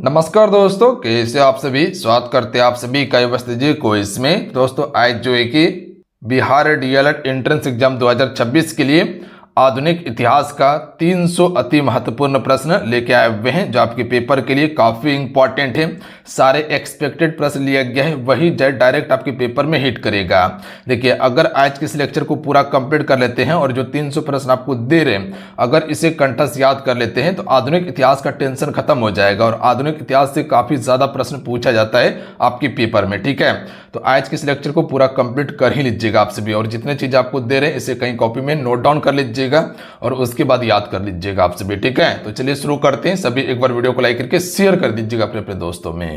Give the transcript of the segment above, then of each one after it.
नमस्कार दोस्तों, कैसे आप सभी। स्वागत करते हैं आप सभी का व्यवस्थित जी को इसमें। दोस्तों आज जो है कि बिहार डीएलएड एंट्रेंस एग्जाम 2026 के लिए आधुनिक इतिहास का 300 अति महत्वपूर्ण प्रश्न लेके आए हुए हैं, जो आपके पेपर के लिए काफी इंपॉर्टेंट है। सारे एक्सपेक्टेड प्रश्न लिया गया है, वही डायरेक्ट आपके पेपर में हिट करेगा। देखिए, अगर आज के इस लेक्चर को पूरा कंप्लीट कर लेते हैं और जो 300 प्रश्न आपको दे रहे हैं, अगर इसे कंठस्थ याद कर लेते हैं तो आधुनिक इतिहास का टेंशन खत्म हो जाएगा और आधुनिक इतिहास से काफी ज्यादा प्रश्न पूछा जाता है आपके पेपर में। ठीक है, तो आज के इस लेक्चर को पूरा कंप्लीट कर ही लीजिएगा आप सभी, और जितने चीज आपको दे रहे हैं इसे कहीं कॉपी में नोट डाउन कर लीजिएगा और उसके बाद याद कर लीजिएगा आप सभी। ठीक है, तो चलिए शुरू करते हैं। सभी एक बार वीडियो को लाइक करके शेयर कर दीजिएगा अपने दोस्तों में।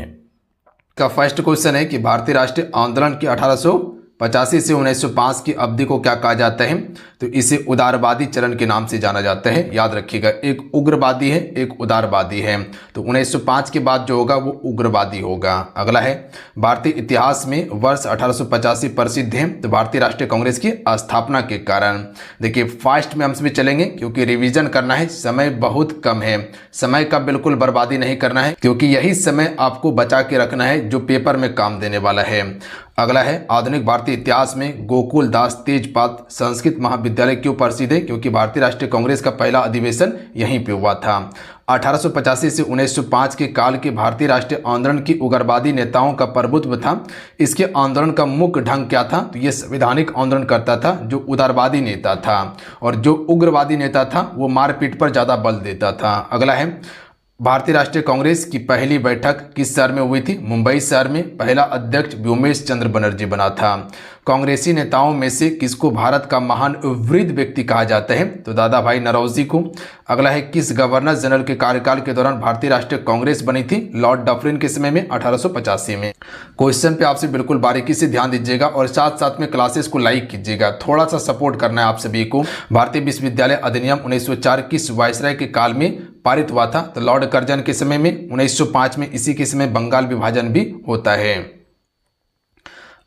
का फर्स्ट क्वेश्चन है कि भारतीय राष्ट्रीय आंदोलन की 1885 से 1905 की अवधि को क्या कहा जाता है? तो इसे उदारवादी चरण के नाम से जाना जाता है। याद रखिएगा, एक उग्रवादी है, एक उदारवादी है। तो 1905 के बाद जो होगा वो उग्रवादी होगा। अगला है, भारतीय इतिहास में वर्ष 1885 प्रसिद्ध है तो भारतीय राष्ट्रीय कांग्रेस की स्थापना के कारण। देखिए, फास्ट में हम सभी चलेंगे क्योंकि रिवीजन करना है, समय बहुत कम है। समय का बिल्कुल बर्बादी नहीं करना है क्योंकि यही समय आपको बचा के रखना है जो पेपर में काम देने वाला है। अगला है, आधुनिक भारतीय इतिहास में गोकुल दास तेजपात संस्कृत महाविद्यालय क्यों प्रसिद्ध है? क्योंकि भारतीय राष्ट्रीय कांग्रेस का पहला अधिवेशन यहीं पे हुआ था। 1885 से 1905 के काल के भारतीय राष्ट्रीय आंदोलन की उग्रवादी नेताओं का प्रभुत्व था। इसके आंदोलन का मुख्य ढंग क्या था? तो ये संवैधानिक आंदोलन करता था जो उदारवादी नेता था, और जो उग्रवादी नेता था वो मारपीट पर ज़्यादा बल देता था। अगला है, भारतीय राष्ट्रीय कांग्रेस की पहली बैठक किस शहर में हुई थी? मुंबई शहर में। पहला अध्यक्ष व्योमेश चंद्र बनर्जी बना था। कांग्रेसी नेताओं में से किसको भारत का महान वृद्ध व्यक्ति कहा जाता है? तो दादा भाई नौरोजी को। अगला है, किस गवर्नर जनरल के कार्यकाल के दौरान भारतीय राष्ट्रीय कांग्रेस बनी थी? लॉर्ड डफरिन के समय में 1885 में। क्वेश्चन पे आपसे बिल्कुल बारीकी से ध्यान दीजिएगा और साथ साथ में क्लासेस को लाइक कीजिएगा, थोड़ा सा सपोर्ट करना है आप सभी को। भारतीय विश्वविद्यालय अधिनियम 1904 किस वायसराय के काल में पारित हुआ था? तो लॉर्ड कर्जन के समय में। 1905 में इसी के समय बंगाल विभाजन भी होता है।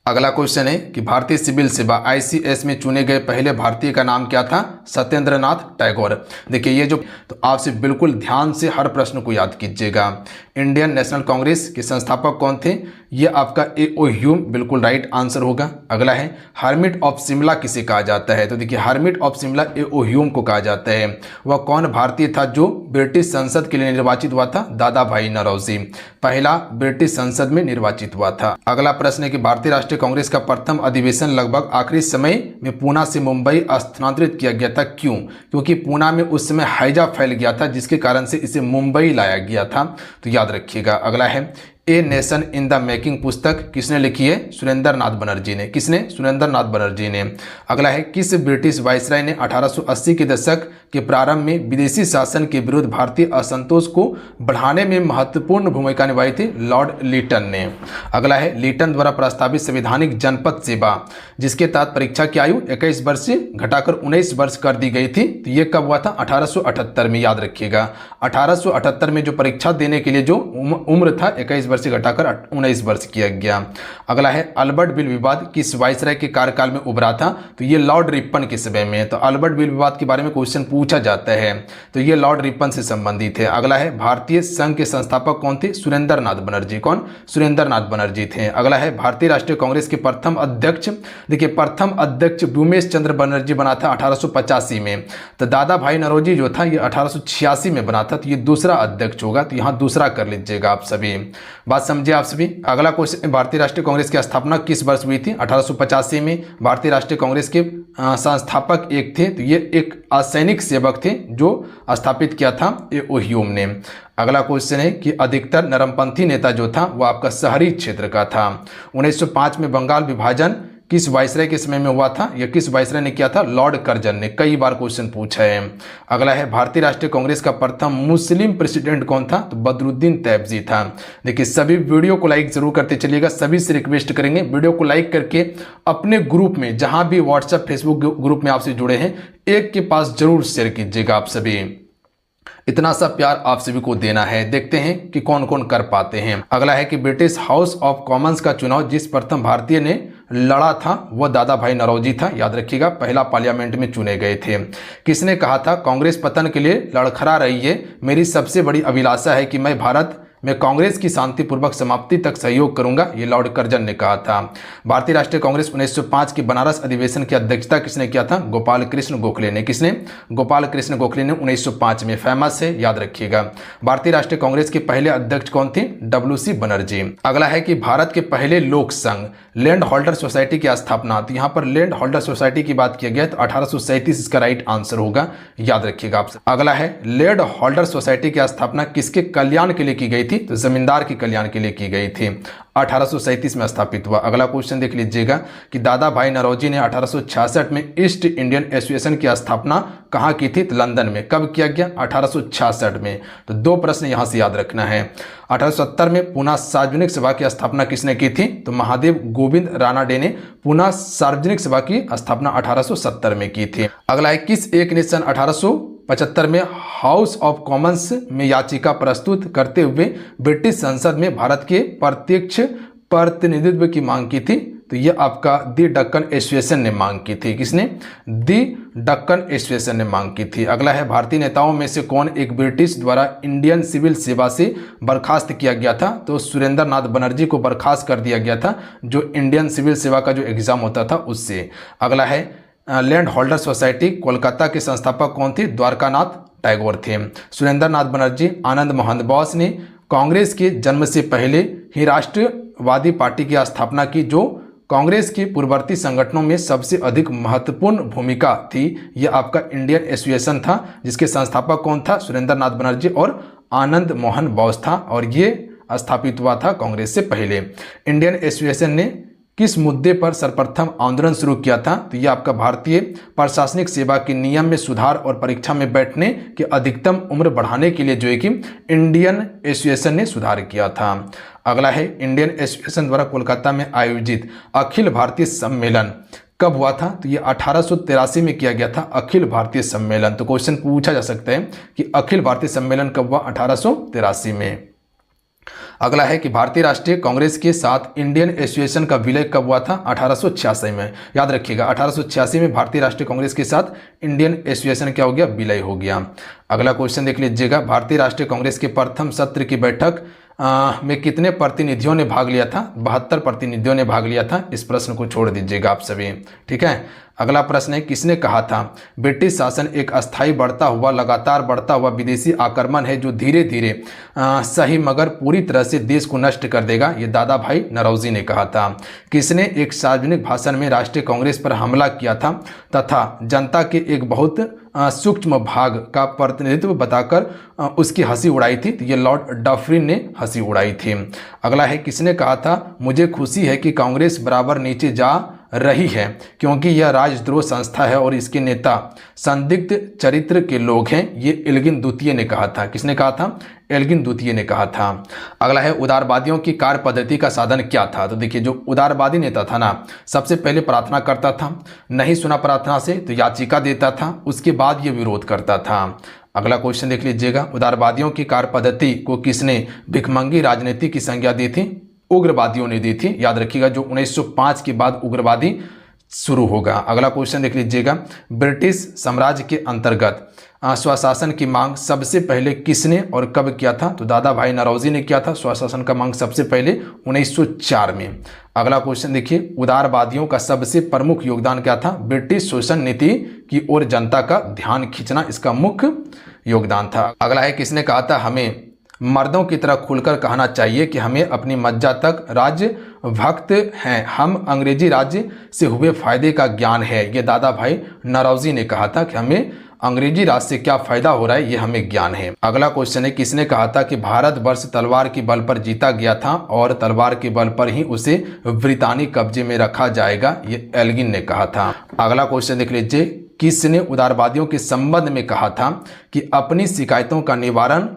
अगला क्वेश्चन है कि भारतीय सिविल सेवा आईसीएस में चुने गए पहले भारतीय का नाम क्या था? सत्येंद्रनाथ टैगोर। देखिए, ये जो तो आपसे बिल्कुल ध्यान से हर प्रश्न को याद कीजिएगा। इंडियन नेशनल कांग्रेस के संस्थापक कौन थे? ये आपका ए.ओ. ह्यूम बिल्कुल राइट आंसर होगा। अगला है, हर्मिट ऑफ शिमला किसे कहा जाता है? तो देखिए, hermit of Shimla A.O.. Hume को कहा जाता है। वह कौन भारतीय था जो ब्रिटिश संसद के लिए निर्वाचित हुआ था? दादा भाई नौरोजी पहला ब्रिटिश संसद में निर्वाचित हुआ था। अगला प्रश्न है कि भारतीय राष्ट्रीय कांग्रेस का प्रथम अधिवेशन लगभग आखिरी समय में पूना से मुंबई स्थानांतरित किया गया था। क्यों? क्योंकि पूना में उस समय हैजा फैल गया था, जिसके कारण से इसे मुंबई लाया गया था। तो याद रखिएगा। अगला है, a nation in the making पुस्तक किसने लिखी है? सुरेंद्र नाथ बनर्जी ने। किसने? सुरेंद्र नाथ बनर्जी ने। अगला है, किस ब्रिटिश वायसराय ने 1880 के दशक के प्रारंभ में विदेशी शासन के विरुद्ध भारतीय असंतोष को बढ़ाने में महत्वपूर्ण भूमिका निभाई थी? लॉर्ड लीटन ने। अगला है, लीटन द्वारा प्रस्तावित संवैधानिक जनपद सेवा जिसके तहत परीक्षा की आयु 21 वर्ष से घटाकर 19 वर्ष कर दी गई थी, तो ये कब हुआ था? 1878 में। याद रखिएगा, 1878 में जो परीक्षा देने के लिए जो उम्र था 21 वर्ष से घटाकर 19 वर्ष किया गया। अगला है, अल्बर्ट बिल विवाद किस वायसराय के कार्यकाल में उभरा था? तो ये लॉर्ड रिपन के समय में। तो अल्बर्ट बिल विवाद के बारे में क्वेश्चन पूछा जाता है, तो ये लॉर्ड रिपन से संबंधित है। अगला है, भारतीय संघ के संस्थापक कौन थे? सुरेंद्र नाथ बनर्जी। कौन? सुरेंद्र नाथ बनर्जी थे। अगला है, भारतीय राष्ट्रीय कांग्रेस के प्रथम अध्यक्ष। देखिए, प्रथम अध्यक्ष व्योमेश चंद्र बनर्जी बना था 1885 में। तो दादा भाई नौरोजी जो था ये 1886 में बना था, तो ये दूसरा अध्यक्ष होगा। तो यहाँ दूसरा कर लीजिएगा आप सभी। बात समझे आप सभी। अगला क्वेश्चन, भारतीय राष्ट्रीय कांग्रेस की स्थापना किस वर्ष हुई थी? 1885 में। भारतीय राष्ट्रीय कांग्रेस के संस्थापक एक थे, तो ये एक असैनिक सेवक थे जो स्थापित किया था ए.ओ. ह्यूम ने। अगला क्वेश्चन है कि अधिकतर नरमपंथी नेता जो था वो आपका शहरी क्षेत्र का था। 1905 में बंगाल विभाजन किस वायसराय के समय में हुआ था? या किस वायसराय ने किया था? लॉर्ड कर्जन ने। कई बार क्वेश्चन पूछा है। अगला है, भारतीय राष्ट्रीय कांग्रेस का प्रथम मुस्लिम प्रेसिडेंट कौन था? तो बदरुद्दीन तैयबजी था। देखिए, सभी वीडियो को लाइक जरूर करते चलिएगा। सभी से रिक्वेस्ट करेंगे वीडियो को लाइक करके अपने ग्रुप में, जहां भी व्हाट्सएप फेसबुक ग्रुप में आपसे जुड़े हैं, एक के पास जरूर शेयर कीजिएगा आप सभी। इतना सा प्यार आप सभी को देना है। देखते हैं कि कौन कौन कर पाते हैं। अगला है कि ब्रिटिश हाउस ऑफ कॉमन्स का चुनाव जिस प्रथम भारतीय ने लड़ा था वह दादा भाई नौरोजी था। याद रखिएगा, पहला पार्लियामेंट में चुने गए थे। किसने कहा था कांग्रेस पतन के लिए लड़खड़ा रही है, मेरी सबसे बड़ी अभिलाषा है कि मैं भारत मैं कांग्रेस की शांतिपूर्वक समाप्ति तक सहयोग करूंगा, ये लॉर्ड कर्जन ने कहा था। भारतीय राष्ट्रीय कांग्रेस 1905 के बनारस अधिवेशन की अध्यक्षता किसने किया था? गोपाल कृष्ण गोखले ने। किसने? गोपाल कृष्ण गोखले ने 1905 में। फेमस है, याद रखिएगा। भारतीय राष्ट्रीय कांग्रेस के पहले अध्यक्ष कौन थे? WC बनर्जी। अगला है कि भारत के पहले लोक संघ लैंड होल्डर सोसाइटी की स्थापना, तो यहां पर लैंड होल्डर सोसाइटी की बात किया गया तो 1837 इसका राइट आंसर होगा, याद रखिएगा आप। अगला है लैंड होल्डर सोसाइटी की स्थापना किसके कल्याण के लिए की गई थी? तो जमींदार के कल्याण के लिए की गई थी, 1837 में स्थापित हुआ। अगला क्वेश्चन देख लीजिएगा कि दादा भाई नौरोजी ने 1866 में ईस्ट इंडियन एसोसिएशन की स्थापना कहाँ की थी? तो लंदन में। कब किया गया? 1866 में। तो दो प्रश्न यहां से याद रखना है। 1870 में पूना सार्वजनिक सभा की स्थापना किसने की थी? तो महादेव गोविंद रानाडे ने पूना सार्वजनिक सभा की स्थापना 1870 में की थी। अगला है किस एक ने सन 1875 में हाउस ऑफ कॉमन्स में याचिका प्रस्तुत करते हुए ब्रिटिश संसद में भारत के प्रत्यक्ष प्रतिनिधित्व की मांग की थी? तो यह आपका दी डक्कन एसोसिएशन ने मांग की थी। किसने? दी डक्कन एसोसिएशन ने मांग की थी। अगला है भारतीय नेताओं में से कौन एक ब्रिटिश द्वारा इंडियन सिविल सेवा से बर्खास्त किया गया था? तो सुरेंद्र नाथ बनर्जी को बर्खास्त कर दिया गया था, जो इंडियन सिविल सेवा का जो एग्जाम होता था उससे। अगला है लैंड होल्डर सोसाइटी कोलकाता के संस्थापक कौन थे? द्वारकानाथ टैगोर थे। सुरेंद्र नाथ बनर्जी, आनंद मोहन बोस ने कांग्रेस के जन्म से पहले ही राष्ट्रवादी पार्टी की स्थापना की, जो कांग्रेस के पूर्ववर्ती संगठनों में सबसे अधिक महत्वपूर्ण भूमिका थी। यह आपका इंडियन एसोसिएशन था, जिसके संस्थापक कौन था? सुरेंद्र नाथ बनर्जी और आनंद मोहन बोस था, और ये स्थापित हुआ था कांग्रेस से पहले। इंडियन एसोसिएशन ने किस मुद्दे पर सर्वप्रथम आंदोलन शुरू किया था? तो यह आपका भारतीय प्रशासनिक सेवा के नियम में सुधार और परीक्षा में बैठने की अधिकतम उम्र बढ़ाने के लिए जो है कि इंडियन एसोसिएशन ने सुधार किया था। अगला है इंडियन एसोसिएशन द्वारा कोलकाता में आयोजित अखिल भारतीय सम्मेलन कब हुआ था? तो ये 1883 में किया गया था, अखिल भारतीय सम्मेलन। तो क्वेश्चन पूछा जा सकता है कि अखिल भारतीय सम्मेलन कब हुआ? 1883 में। अगला है कि भारतीय राष्ट्रीय कांग्रेस के साथ इंडियन एसोसिएशन का विलय कब हुआ था? 1886 में। याद रखिएगा 1886 में भारतीय राष्ट्रीय कांग्रेस के साथ इंडियन एसोसिएशन क्या हो गया? विलय हो गया। अगला क्वेश्चन देख लीजिएगा, भारतीय राष्ट्रीय कांग्रेस के प्रथम सत्र की बैठक में कितने प्रतिनिधियों ने भाग लिया था? 72 प्रतिनिधियों ने भाग लिया था। इस प्रश्न को छोड़ दीजिएगा आप सभी, ठीक है। अगला प्रश्न है, किसने कहा था ब्रिटिश शासन एक अस्थायी बढ़ता हुआ लगातार बढ़ता हुआ विदेशी आक्रमण है जो धीरे धीरे सही मगर पूरी तरह से देश को नष्ट कर देगा? ये दादा भाई नौरोजी ने कहा था। किसने एक सार्वजनिक भाषण में राष्ट्रीय कांग्रेस पर हमला किया था तथा जनता के एक बहुत सूक्ष्म भाग का प्रतिनिधित्व बताकर उसकी हंसी उड़ाई थी? तो ये लॉर्ड डफरिन ने हंसी उड़ाई थी। अगला है, किसने कहा था मुझे खुशी है कि कांग्रेस बराबर नीचे जा रही है क्योंकि यह राजद्रोह संस्था है और इसके नेता संदिग्ध चरित्र के लोग हैं? ये एल्गिन द्वितीय ने कहा था। किसने कहा था? एल्गिन द्वितीय ने कहा था। अगला है, उदारवादियों की कार्य पद्धति का साधन क्या था? तो देखिए, जो उदारवादी नेता था ना, सबसे पहले प्रार्थना करता था, नहीं सुना प्रार्थना से तो याचिका देता था, उसके बाद ये विरोध करता था। अगला क्वेश्चन देख लीजिएगा, उदारवादियों की कार्य पद्धति को किसने भिखमंगी राजनीति की संज्ञा दी थी? उग्रवादियों ने दी थी। याद रखिएगा, जो 1905 के बाद उग्रवादी शुरू होगा। अगला क्वेश्चन देख लीजिएगा, ब्रिटिश साम्राज्य के अंतर्गत स्वशासन की मांग सबसे पहले किसने और कब किया था? तो दादा भाई नौरोजी ने किया था स्वशासन का मांग सबसे पहले 1904 में। अगला क्वेश्चन देखिए, उदारवादियों का सबसे प्रमुख योगदान क्या था? ब्रिटिश शोषण नीति की ओर जनता का ध्यान खींचना इसका मुख्य योगदान था। अगला है, किसने कहा था हमें मर्दों की तरह खुलकर कहना चाहिए कि हमें अपनी मज्जा तक राज्य भक्त हैं, हम अंग्रेजी राज्य से हुए फायदे का ज्ञान है? ये दादा भाई नौरोजी ने कहा था कि हमें अंग्रेजी राज से क्या फायदा हो रहा है ये हमें ज्ञान है। अगला क्वेश्चन है, किसने कहा था कि भारतवर्ष तलवार के बल पर जीता गया था और तलवार के बल पर ही उसे ब्रितानी कब्जे में रखा जाएगा? ये एल्गिन ने कहा था। अगला क्वेश्चन देख लीजिए, किसने उदारवादियों के संबंध में कहा था कि अपनी शिकायतों का निवारण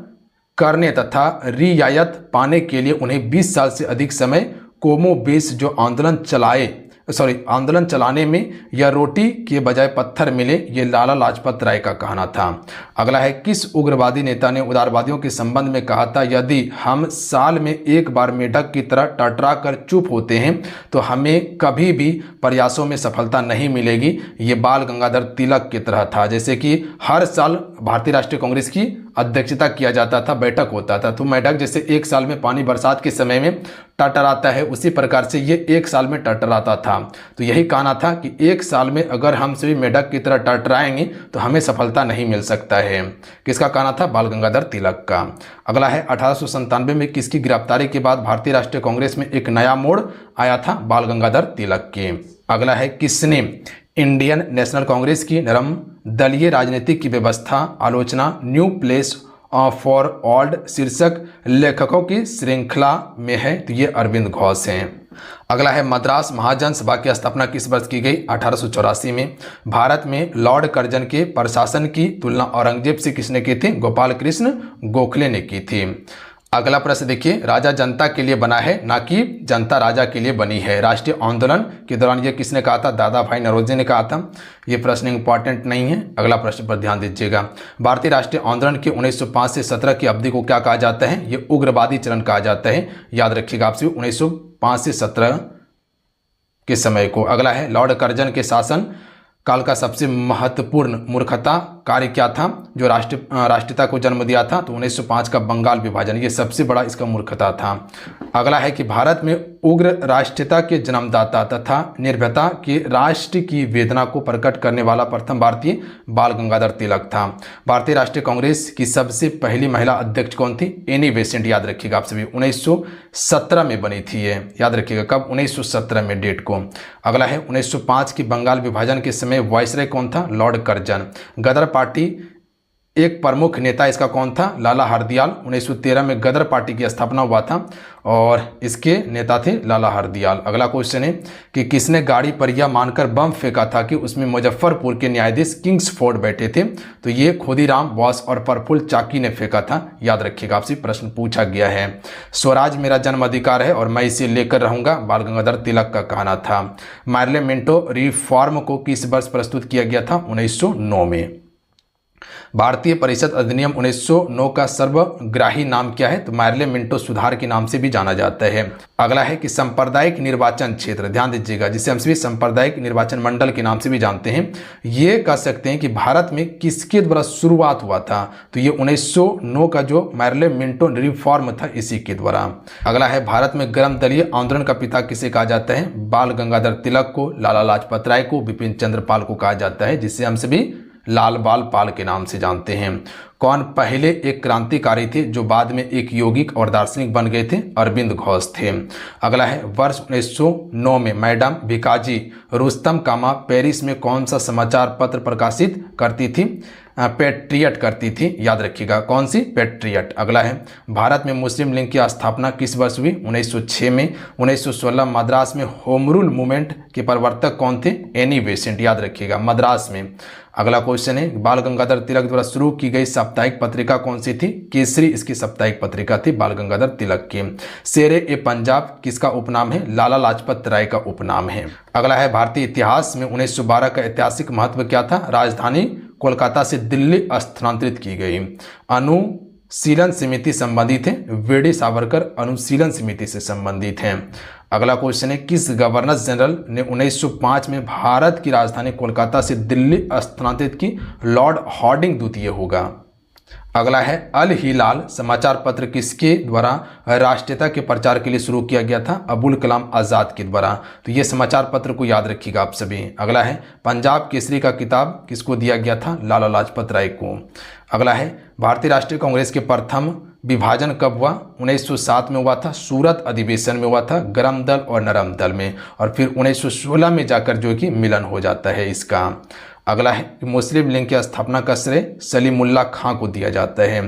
करने तथा रियायत पाने के लिए उन्हें 20 साल से अधिक समय कोमोवेश जो आंदोलन चलाए आंदोलन चलाने में या रोटी के बजाय पत्थर मिले, ये लाला लाजपत राय का कहना था। अगला है, किस उग्रवादी नेता ने उदारवादियों के संबंध में कहा था, यदि हम साल में एक बार मेढक की तरह टटरा कर चुप होते हैं तो हमें कभी भी प्रयासों में सफलता नहीं मिलेगी। ये बाल गंगाधर तिलक की तरह था। जैसे कि हर साल भारतीय राष्ट्रीय कांग्रेस की अध्यक्षता किया जाता था, बैठक होता था, तो मेढक जैसे एक साल में पानी बरसात के समय में टटराता है, उसी प्रकार से ये एक साल में टटराता था। तो यही कहना था कि एक साल में अगर हम सभी मेढक की तरह टटराएंगे तो हमें सफलता नहीं मिल सकता है। किसका कहना था? बाल गंगाधर तिलक का। अगला है, 1897 में किसकी गिरफ्तारी के बाद भारतीय राष्ट्रीय कांग्रेस में एक नया मोड़ आया था? बाल गंगाधर तिलक के। अगला है, किसने इंडियन नेशनल कांग्रेस की नरम दलीय राजनीति की व्यवस्था आलोचना न्यू प्लेस फॉर ओल्ड शीर्षक लेखकों की श्रृंखला में है? तो ये अरविंद घोष हैं। अगला है, मद्रास महाजन सभा की स्थापना किस वर्ष की गई? 1884 में। भारत में लॉर्ड कर्जन के प्रशासन की तुलना औरंगजेब से किसने की थी? गोपाल कृष्ण गोखले ने की थी। अगला प्रश्न देखिए, राजा जनता के लिए बना है ना कि जनता राजा के लिए बनी है? राष्ट्रीय आंदोलन के दौरान ये किसने कहा था? दादा भाई नौरोजी ने कहा था। ये प्रश्न इंपॉर्टेंट नहीं है, अगला प्रश्न पर ध्यान दीजिएगा। भारतीय राष्ट्रीय आंदोलन के 1905 से 17 की अवधि को क्या कहा जाता है? ये उग्रवादी चरण कहा जाता है, याद रखिएगा आपसे, 1905 से 17 के समय को। अगला है, लॉर्ड कर्जन के शासन काल का सबसे महत्वपूर्ण मूर्खता कार्य क्या था जो राष्ट्रीयता को जन्म दिया था? तो 1905 का बंगाल विभाजन, ये सबसे बड़ा इसका मूर्खता था। अगला है कि भारत में उग्र राष्ट्रीयता के जन्मदाता तथा निर्भयता के राष्ट्र की वेदना को प्रकट करने वाला प्रथम भारतीय बाल गंगाधर तिलक था। भारतीय राष्ट्रीय कांग्रेस की सबसे पहली महिला अध्यक्ष कौन थी? एनी बेसेंट, याद रखिएगा आप सभी, 1917 में बनी थी ये, याद रखिएगा कब? 1917 में डेट को। अगला है, 1905 की बंगाल विभाजन के समय वायसराय कौन था? Lord Curzon. गदर पार्टी एक प्रमुख नेता इसका कौन था? लाला हरदयाल। 1913 में गदर पार्टी की स्थापना हुआ था और इसके नेता थे लाला हरदयाल। अगला क्वेश्चन है कि किसने गाड़ी पर यह मानकर बम फेंका था कि उसमें मुजफ्फरपुर के न्यायाधीश किंग्सफोर्ड बैठे थे? तो ये खुदीराम बोस और प्रफुल्ल चाकी ने फेंका था, याद रखिएगा, आपसे प्रश्न पूछा गया है। स्वराज मेरा जन्म अधिकार है और मैं इसे लेकर रहूंगा, बाल गंगाधर तिलक का कहना था। मार्ले मिंटो रिफॉर्म को किस वर्ष प्रस्तुत किया गया था? 1909 में। भारतीय परिषद अधिनियम 1909 का सर्वग्राही नाम क्या है? तो मार्ले मिंटो सुधार के नाम से भी जाना जाता है। अगला है कि सांप्रदायिक निर्वाचन क्षेत्र, ध्यान दीजिएगा, जिसे हम सभी सांप्रदायिक निर्वाचन मंडल के नाम से भी जानते हैं, ये कह सकते हैं कि भारत में किसके द्वारा शुरुआत हुआ था? तो ये 1909 का जो मार्ले मिंटो रिफॉर्म था, इसी के द्वारा। अगला है, भारत में गर्म दलीय आंदोलन का पिता किसे कहा जाता है? बाल गंगाधर तिलक को, लाला लाजपत राय को, बिपिन चंद्र पाल को कहा जाता है, जिसे हम सभी लाल बाल पाल के नाम से जानते हैं। कौन पहले एक क्रांतिकारी थे जो बाद में एक योगिक और दार्शनिक बन गए थे? अरविंद घोष थे। अगला है, वर्ष 1909 में मैडम भिकाजी रुस्तम कामा पेरिस में कौन सा समाचार पत्र प्रकाशित करती थी? पेट्रियट करती थी, याद रखिएगा, कौन सी? पेट्रियट। अगला है, भारत में मुस्लिम लीग की स्थापना किस वर्ष हुई? 1906 में। 1916 मद्रास में होम रूल मूवमेंट के प्रवर्तक कौन थे? एनी बेसेंट, याद रखिएगा, मद्रास में। अगला क्वेश्चन है, बाल गंगाधर तिलक द्वारा शुरू की गई साप्ताहिक पत्रिका कौन सी थी? केसरी इसकी साप्ताहिक पत्रिका थी बाल गंगाधर तिलक की। शेरे ए पंजाब किसका उपनाम है? लाला लाजपत राय का उपनाम है। अगला है, भारतीय इतिहास में 1912 का ऐतिहासिक महत्व क्या था? राजधानी कोलकाता से दिल्ली स्थानांतरित की गई। अनुशीलन समिति संबंधित है, वीडी सावरकर अनुशीलन समिति से संबंधित हैं। अगला क्वेश्चन है, किस गवर्नर जनरल ने 1905 में भारत की राजधानी कोलकाता से दिल्ली स्थानांतरित की? लॉर्ड हार्डिंग द्वितीय होगा। अगला है, अल हिलाल समाचार पत्र किसके द्वारा राष्ट्रीयता के प्रचार के लिए शुरू किया गया था? अबुल कलाम आज़ाद के द्वारा। तो ये समाचार पत्र को याद रखिएगा आप सभी। अगला है, पंजाब केसरी का किताब किसको दिया गया था? लाला लाजपत राय को। अगला है, भारतीय राष्ट्रीय कांग्रेस के प्रथम विभाजन कब हुआ? 1907 में हुआ था, सूरत अधिवेशन में हुआ था, गरम दल और नरम दल में, और फिर 1916 में जाकर जो कि मिलन हो जाता है इसका। अगला है, मुस्लिम लीग की स्थापना का श्रेय सलीमुल्लाह खां को दिया जाता है।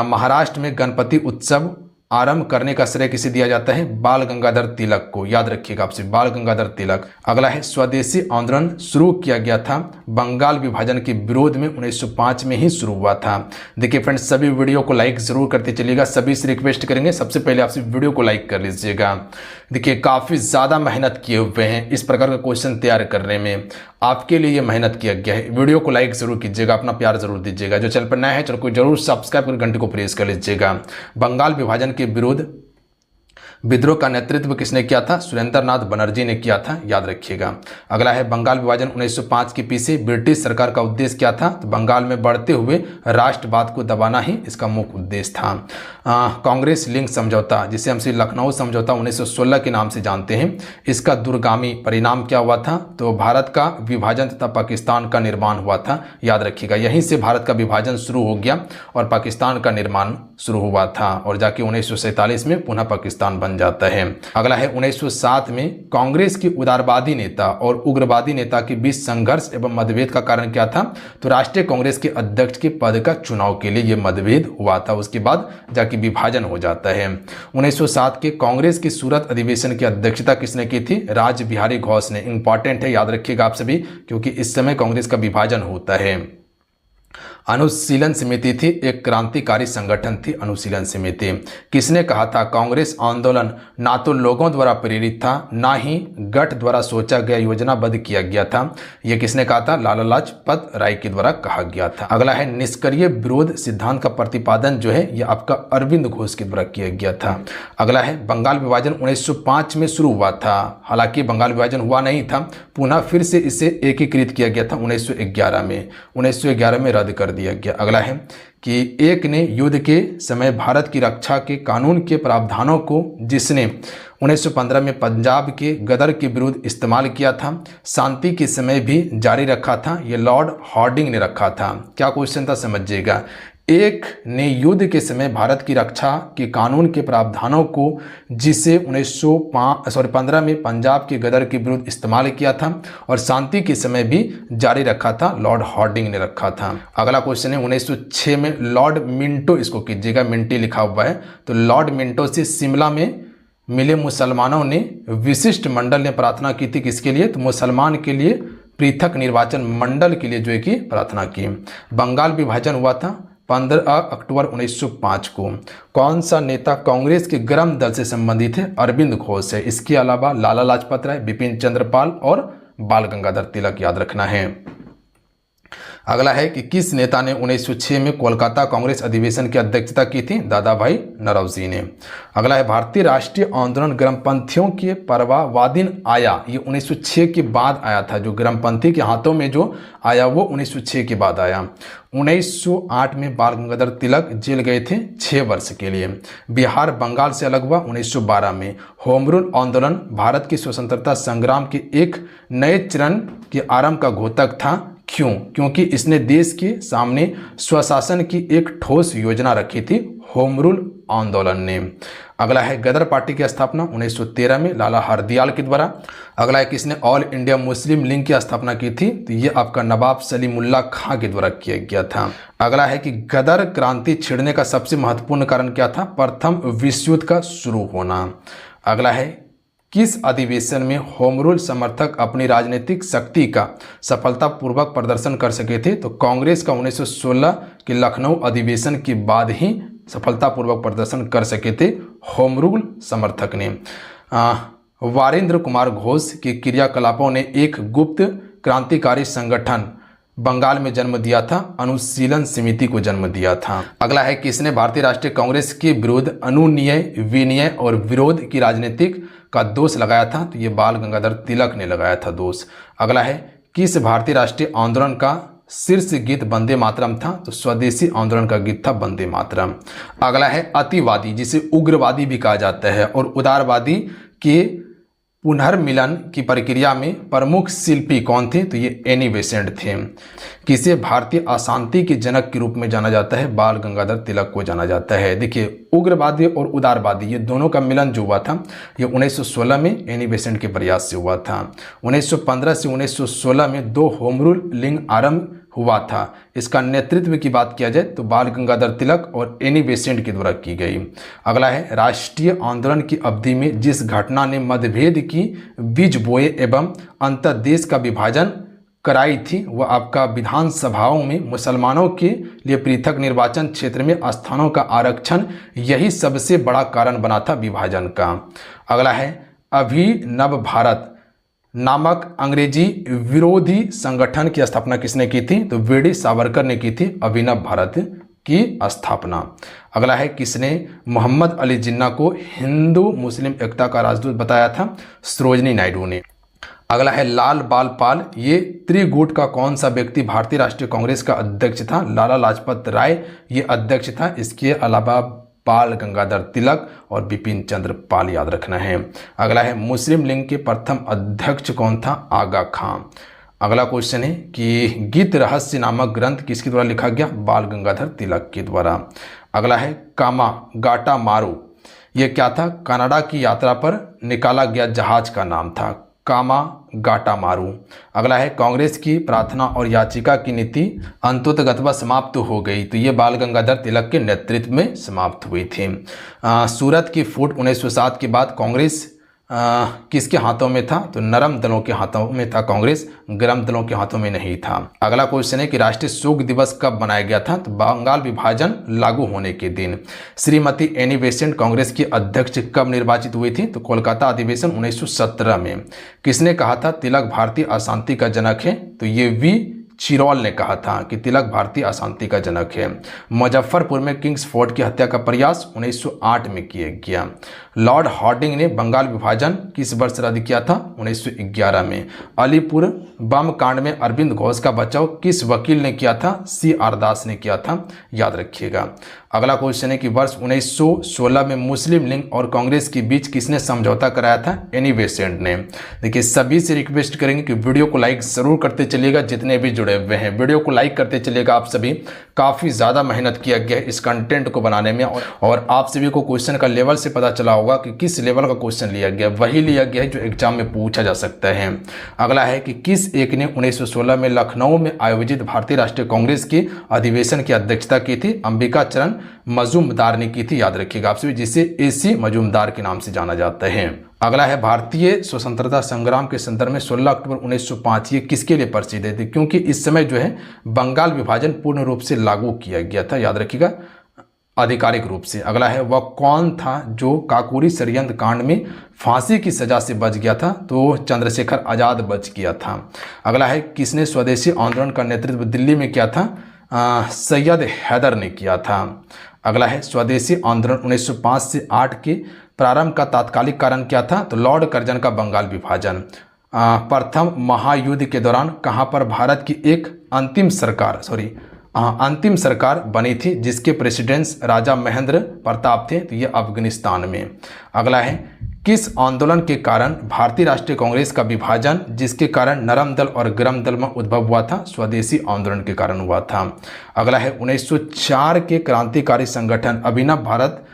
महाराष्ट्र में गणपति उत्सव आरंभ करने का श्रेय किसे दिया जाता है? बाल गंगाधर तिलक को। याद रखिएगा आपसे, बाल गंगाधर तिलक। अगला है स्वदेशी आंदोलन शुरू किया गया था बंगाल विभाजन के विरोध में 1905 में ही शुरू हुआ था। देखिए फ्रेंड्स, सभी वीडियो को लाइक जरूर करते चलिएगा, सभी से रिक्वेस्ट करेंगे सबसे पहले आपसे वीडियो को लाइक कर लीजिएगा। देखिए काफ़ी ज़्यादा मेहनत किए हुए हैं इस प्रकार का क्वेश्चन तैयार करने में, आपके लिए ये मेहनत किया गया है। वीडियो को लाइक जरूर कीजिएगा, अपना प्यार जरूर दीजिएगा। जो चैनल पर नया है चैनल को जरूर सब्सक्राइब कर घंटे को प्रेस कर लीजिएगा। बंगाल विभाजन के विरोध विद्रोह का नेतृत्व किसने किया था? सुरेंद्रनाथ बनर्जी ने किया था, याद रखिएगा। अगला है बंगाल विभाजन 1905 के पीछे ब्रिटिश सरकार का उद्देश्य क्या था? तो बंगाल में बढ़ते हुए राष्ट्रवाद को दबाना ही इसका मुख्य उद्देश्य था। कांग्रेस लिंक समझौता, जिसे हम लखनऊ समझौता 1916 के नाम से जानते हैं, इसका दूरगामी परिणाम क्या हुआ था? तो भारत का विभाजन तथा पाकिस्तान का निर्माण हुआ था, याद रखिएगा। यहीं से भारत का विभाजन शुरू हो गया और पाकिस्तान का निर्माण शुरू हुआ था और जाके 1947 में पुनः पाकिस्तान बन जाता है। अगला है 1907 में कांग्रेस के उदारवादी नेता और उग्रवादी नेता के बीच संघर्ष एवं मतभेद का कारण क्या था? तो राष्ट्रीय कांग्रेस के अध्यक्ष के पद का चुनाव के लिए यह मतभेद हुआ था, उसके बाद जाके विभाजन हो जाता है। 1907 के कांग्रेस की सूरत अधिवेशन की अध्यक्षता किसने की थी? राज बिहारी घोष ने। इंपॉर्टेंट है, याद रखिएगा आप सभी, क्योंकि इस समय कांग्रेस का विभाजन होता है। अनुशीलन समिति थी, एक क्रांतिकारी संगठन थी अनुशीलन समिति। किसने कहा था? कांग्रेस आंदोलन ना तो लोगों द्वारा प्रेरित था, ना ही गठ द्वारा सोचा गया योजनाबद्ध किया गया था। यह किसने कहा था? लाला लाजपत राय के द्वारा कहा गया था। अगला है निष्क्रिय विरोध सिद्धांत का प्रतिपादन जो है यह आपका अरविंद घोष के द्वारा किया गया था। अगला है बंगाल विभाजन 1905 में शुरू हुआ था, हालांकि बंगाल विभाजन हुआ नहीं था, पुनः फिर से इसे एकीकृत किया गया था 1911 में। 1911 में रद्द कर दिया गया। अगला है कि एक ने युद्ध के समय भारत की रक्षा के कानून के प्रावधानों को, जिसने 1915 में पंजाब के गदर के विरुद्ध इस्तेमाल किया था, शांति के समय भी जारी रखा था। यह लॉर्ड हार्डिंग ने रखा था। क्या क्वेश्चन था समझिएगा। एक ने युद्ध के समय भारत की रक्षा के कानून के प्रावधानों को, जिसे 1915 में पंजाब के गदर के विरुद्ध इस्तेमाल किया था और शांति के समय भी जारी रखा था, लॉर्ड हार्डिंग ने रखा था। अगला क्वेश्चन है 1906 में लॉर्ड मिंटो, इसको कीजिएगा, मिंटी लिखा हुआ है, तो लॉर्ड मिंटो से शिमला में मिले मुसलमानों ने विशिष्ट मंडल ने प्रार्थना की थी। किसके लिए? तो मुसलमान के लिए पृथक निर्वाचन मंडल के लिए जो है कि प्रार्थना की। बंगाल विभाजन हुआ था 15 अक्टूबर 1905 को। कौन सा नेता कांग्रेस के गर्म दल से संबंधित है? अरविंद घोष है। इसके अलावा लाला लाजपत राय, बिपिन चंद्र पाल और बाल गंगाधर तिलक, याद रखना है। अगला है कि किस नेता ने 1906 में कोलकाता कांग्रेस अधिवेशन की अध्यक्षता की थी? दादा भाई नौरोजी ने। अगला है भारतीय राष्ट्रीय आंदोलन गर्मपंथियों के परवाहवादीन आया, ये 1906 के बाद आया था। जो गर्मपंथी के हाथों में जो आया वो 1906 के बाद आया। 1908 में बाल गंगाधर तिलक जेल गए थे 6 वर्ष के लिए। बिहार बंगाल से अलग हुआ 1912 में। होम रूल आंदोलन भारत की स्वतंत्रता संग्राम के एक नए चरण के आरंभ का घोतक था। क्यों? क्योंकि इसने देश के सामने स्वशासन की एक ठोस योजना रखी थी, होम रूल आंदोलन ने। अगला है गदर पार्टी की स्थापना 1913 में लाला हरदयाल के द्वारा। अगला है किसने ऑल इंडिया मुस्लिम लीग की स्थापना की थी? तो ये आपका नवाब सलीमुल्लाह खां के द्वारा किया गया था। अगला है कि गदर क्रांति छिड़ने का सबसे महत्वपूर्ण कारण क्या था? प्रथम विश्व युद्ध का शुरू होना। अगला है किस अधिवेशन में होम रूल समर्थक अपनी राजनीतिक शक्ति का सफलतापूर्वक प्रदर्शन कर सके थे? तो कांग्रेस का 1916 के लखनऊ अधिवेशन के बाद ही सफलतापूर्वक प्रदर्शन कर सके थे होम रूल समर्थक ने। वारेंद्र कुमार घोष के क्रियाकलापों ने एक गुप्त क्रांतिकारी संगठन बंगाल में जन्म दिया था, अनुशीलन समिति को जन्म दिया था। अगला है किसने भारतीय राष्ट्रीय कांग्रेस के विरुद्ध अनुनय, विनय और विरोध की राजनीतिक का दोष लगाया था? तो ये बाल गंगाधर तिलक ने लगाया था दोष। अगला है किस भारतीय राष्ट्रीय आंदोलन का शीर्ष गीत वंदे मातरम था? तो स्वदेशी आंदोलन का गीत था वंदे मातरम। अगला है अतिवादी, जिसे उग्रवादी भी कहा जाता है, और उदारवादी के पुनर्मिलन की प्रक्रिया में प्रमुख शिल्पी कौन थे? तो ये एनी बेसेंट थे। किसे भारतीय अशांति के जनक के रूप में जाना जाता है? बाल गंगाधर तिलक को जाना जाता है। देखिए उग्रवादी और उदारवादी ये दोनों का मिलन जो हुआ था ये 1916 में एनी बेसेंट के प्रयास से हुआ था। 1915 से 1916 में 2 होम रूल लीग आरंभ हुआ था। इसका नेतृत्व की बात किया जाए तो बाल गंगाधर तिलक और एनी बेसेंट के द्वारा की गई। अगला है, राष्ट्रीय आंदोलन की अवधि में जिस घटना ने मतभेद की बीज बोए एवं अंतर्देश का विभाजन कराई थी वह आपका विधानसभाओं में मुसलमानों के लिए पृथक निर्वाचन क्षेत्र में स्थानों का आरक्षण, यही सबसे बड़ा कारण बना था विभाजन का। अगला है, अभिनव भारत नामक अंग्रेजी विरोधी संगठन की स्थापना किसने की थी? तो वीडी सावरकर ने की थी अभिनव भारत की स्थापना। अगला है, किसने मोहम्मद अली जिन्ना को हिंदू मुस्लिम एकता का राजदूत बताया था? सरोजनी नायडू ने। अगला है, लाल बाल पाल, ये त्रिगुट का कौन सा व्यक्ति भारतीय राष्ट्रीय कांग्रेस का अध्यक्ष था? लाला लाजपत राय ये अध्यक्ष था। इसके अलावा बाल गंगाधर तिलक और बिपिन चंद्र पाल याद रखना है। अगला है, मुस्लिम लीग के प्रथम अध्यक्ष कौन था? आगा खां। अगला क्वेश्चन है कि गीत रहस्य नामक ग्रंथ किसके द्वारा लिखा गया? बाल गंगाधर तिलक के द्वारा। अगला है, कामा गाटा मारू, ये क्या था? कनाडा की यात्रा पर निकाला गया जहाज का नाम था, कामा गाटा मारू। अगला है, कांग्रेस की प्रार्थना और याचिका की नीति अंततः समाप्त हो गई, तो ये बाल गंगाधर तिलक के नेतृत्व में समाप्त हुई थी। सूरत की फूट 1907 के बाद कांग्रेस किसके हाथों में था? तो नरम दलों के हाथों में था कांग्रेस, गरम दलों के हाथों में नहीं था। अगला क्वेश्चन है कि राष्ट्रीय शोक दिवस कब मनाया गया था? तो बंगाल विभाजन लागू होने के दिन। श्रीमती एनी बेसेंट कांग्रेस की अध्यक्ष कब निर्वाचित हुई थी? तो कोलकाता अधिवेशन 1917 में। किसने कहा था तिलक भारतीय अशांति का जनक है? तो ये वी चिरौल ने कहा था कि तिलक भारतीय अशांति का जनक है। मुजफ्फरपुर में किंग्स फोर्ट की हत्या का प्रयास 1908 में किया गया। लॉर्ड हार्डिंग ने बंगाल विभाजन किस वर्ष रद्द किया था? 1911 में। अलीपुर बम कांड में अरविंद घोष का बचाव किस वकील ने किया था? C.R. दास ने किया था, याद रखिएगा। अगला क्वेश्चन है कि वर्ष 1916 में मुस्लिम लीग और कांग्रेस के बीच किसने समझौता कराया था? एनी बेसेंट ने। देखिए, सभी से रिक्वेस्ट करेंगे कि वीडियो को लाइक जरूर करते चलिएगा, जितने भी जुड़े हुए हैं वीडियो को लाइक करते चलिएगा। आप सभी काफ़ी ज़्यादा मेहनत किया गया है इस कंटेंट को बनाने में, और आप सभी को क्वेश्चन का लेवल से पता चला होगा कि किस लेवल का क्वेश्चन लिया गया, वही लिया गया है जो एग्जाम में पूछा जा सकता है। अगला है कि किस एक ने 1916 में लखनऊ में आयोजित भारतीय राष्ट्रीय कांग्रेस के अधिवेशन की अध्यक्षता की थी? अंबिका चरण मजूमदार ने की थी, याद रखिएगा आप सभी, जिसे AC मजूमदार के नाम से जाना जाता है। अगला है, भारतीय स्वतंत्रता संग्राम के संदर्भ में 16 अक्टूबर 1905 ये किसके लिए प्रसिद्ध है? क्योंकि इस समय जो है बंगाल विभाजन पूर्ण रूप से लागू किया गया था, याद रखिएगा, आधिकारिक रूप से। अगला है, वह कौन था जो काकोरी षड्यंत्र कांड में फांसी की सजा से बच गया था? तो चंद्रशेखर आजाद बच गया था। अगला है, किसने स्वदेशी आंदोलन का नेतृत्व दिल्ली में किया था? सैयद हैदर ने किया था। अगला है, स्वदेशी आंदोलन 1905 से 8 के प्रारंभ का तात्कालिक कारण क्या था? तो लॉर्ड कर्जन का बंगाल विभाजन। प्रथम महायुद्ध के दौरान कहां पर भारत की एक अंतिम सरकार बनी थी जिसके प्रेसिडेंट्स राजा महेंद्र प्रताप थे? तो ये अफगानिस्तान में। अगला है, किस आंदोलन के कारण भारतीय राष्ट्रीय कांग्रेस का विभाजन, जिसके कारण नरम दल और गरम दल में उद्भव हुआ था? स्वदेशी आंदोलन के कारण हुआ था। अगला है, 1904 के क्रांतिकारी संगठन अभिनव भारत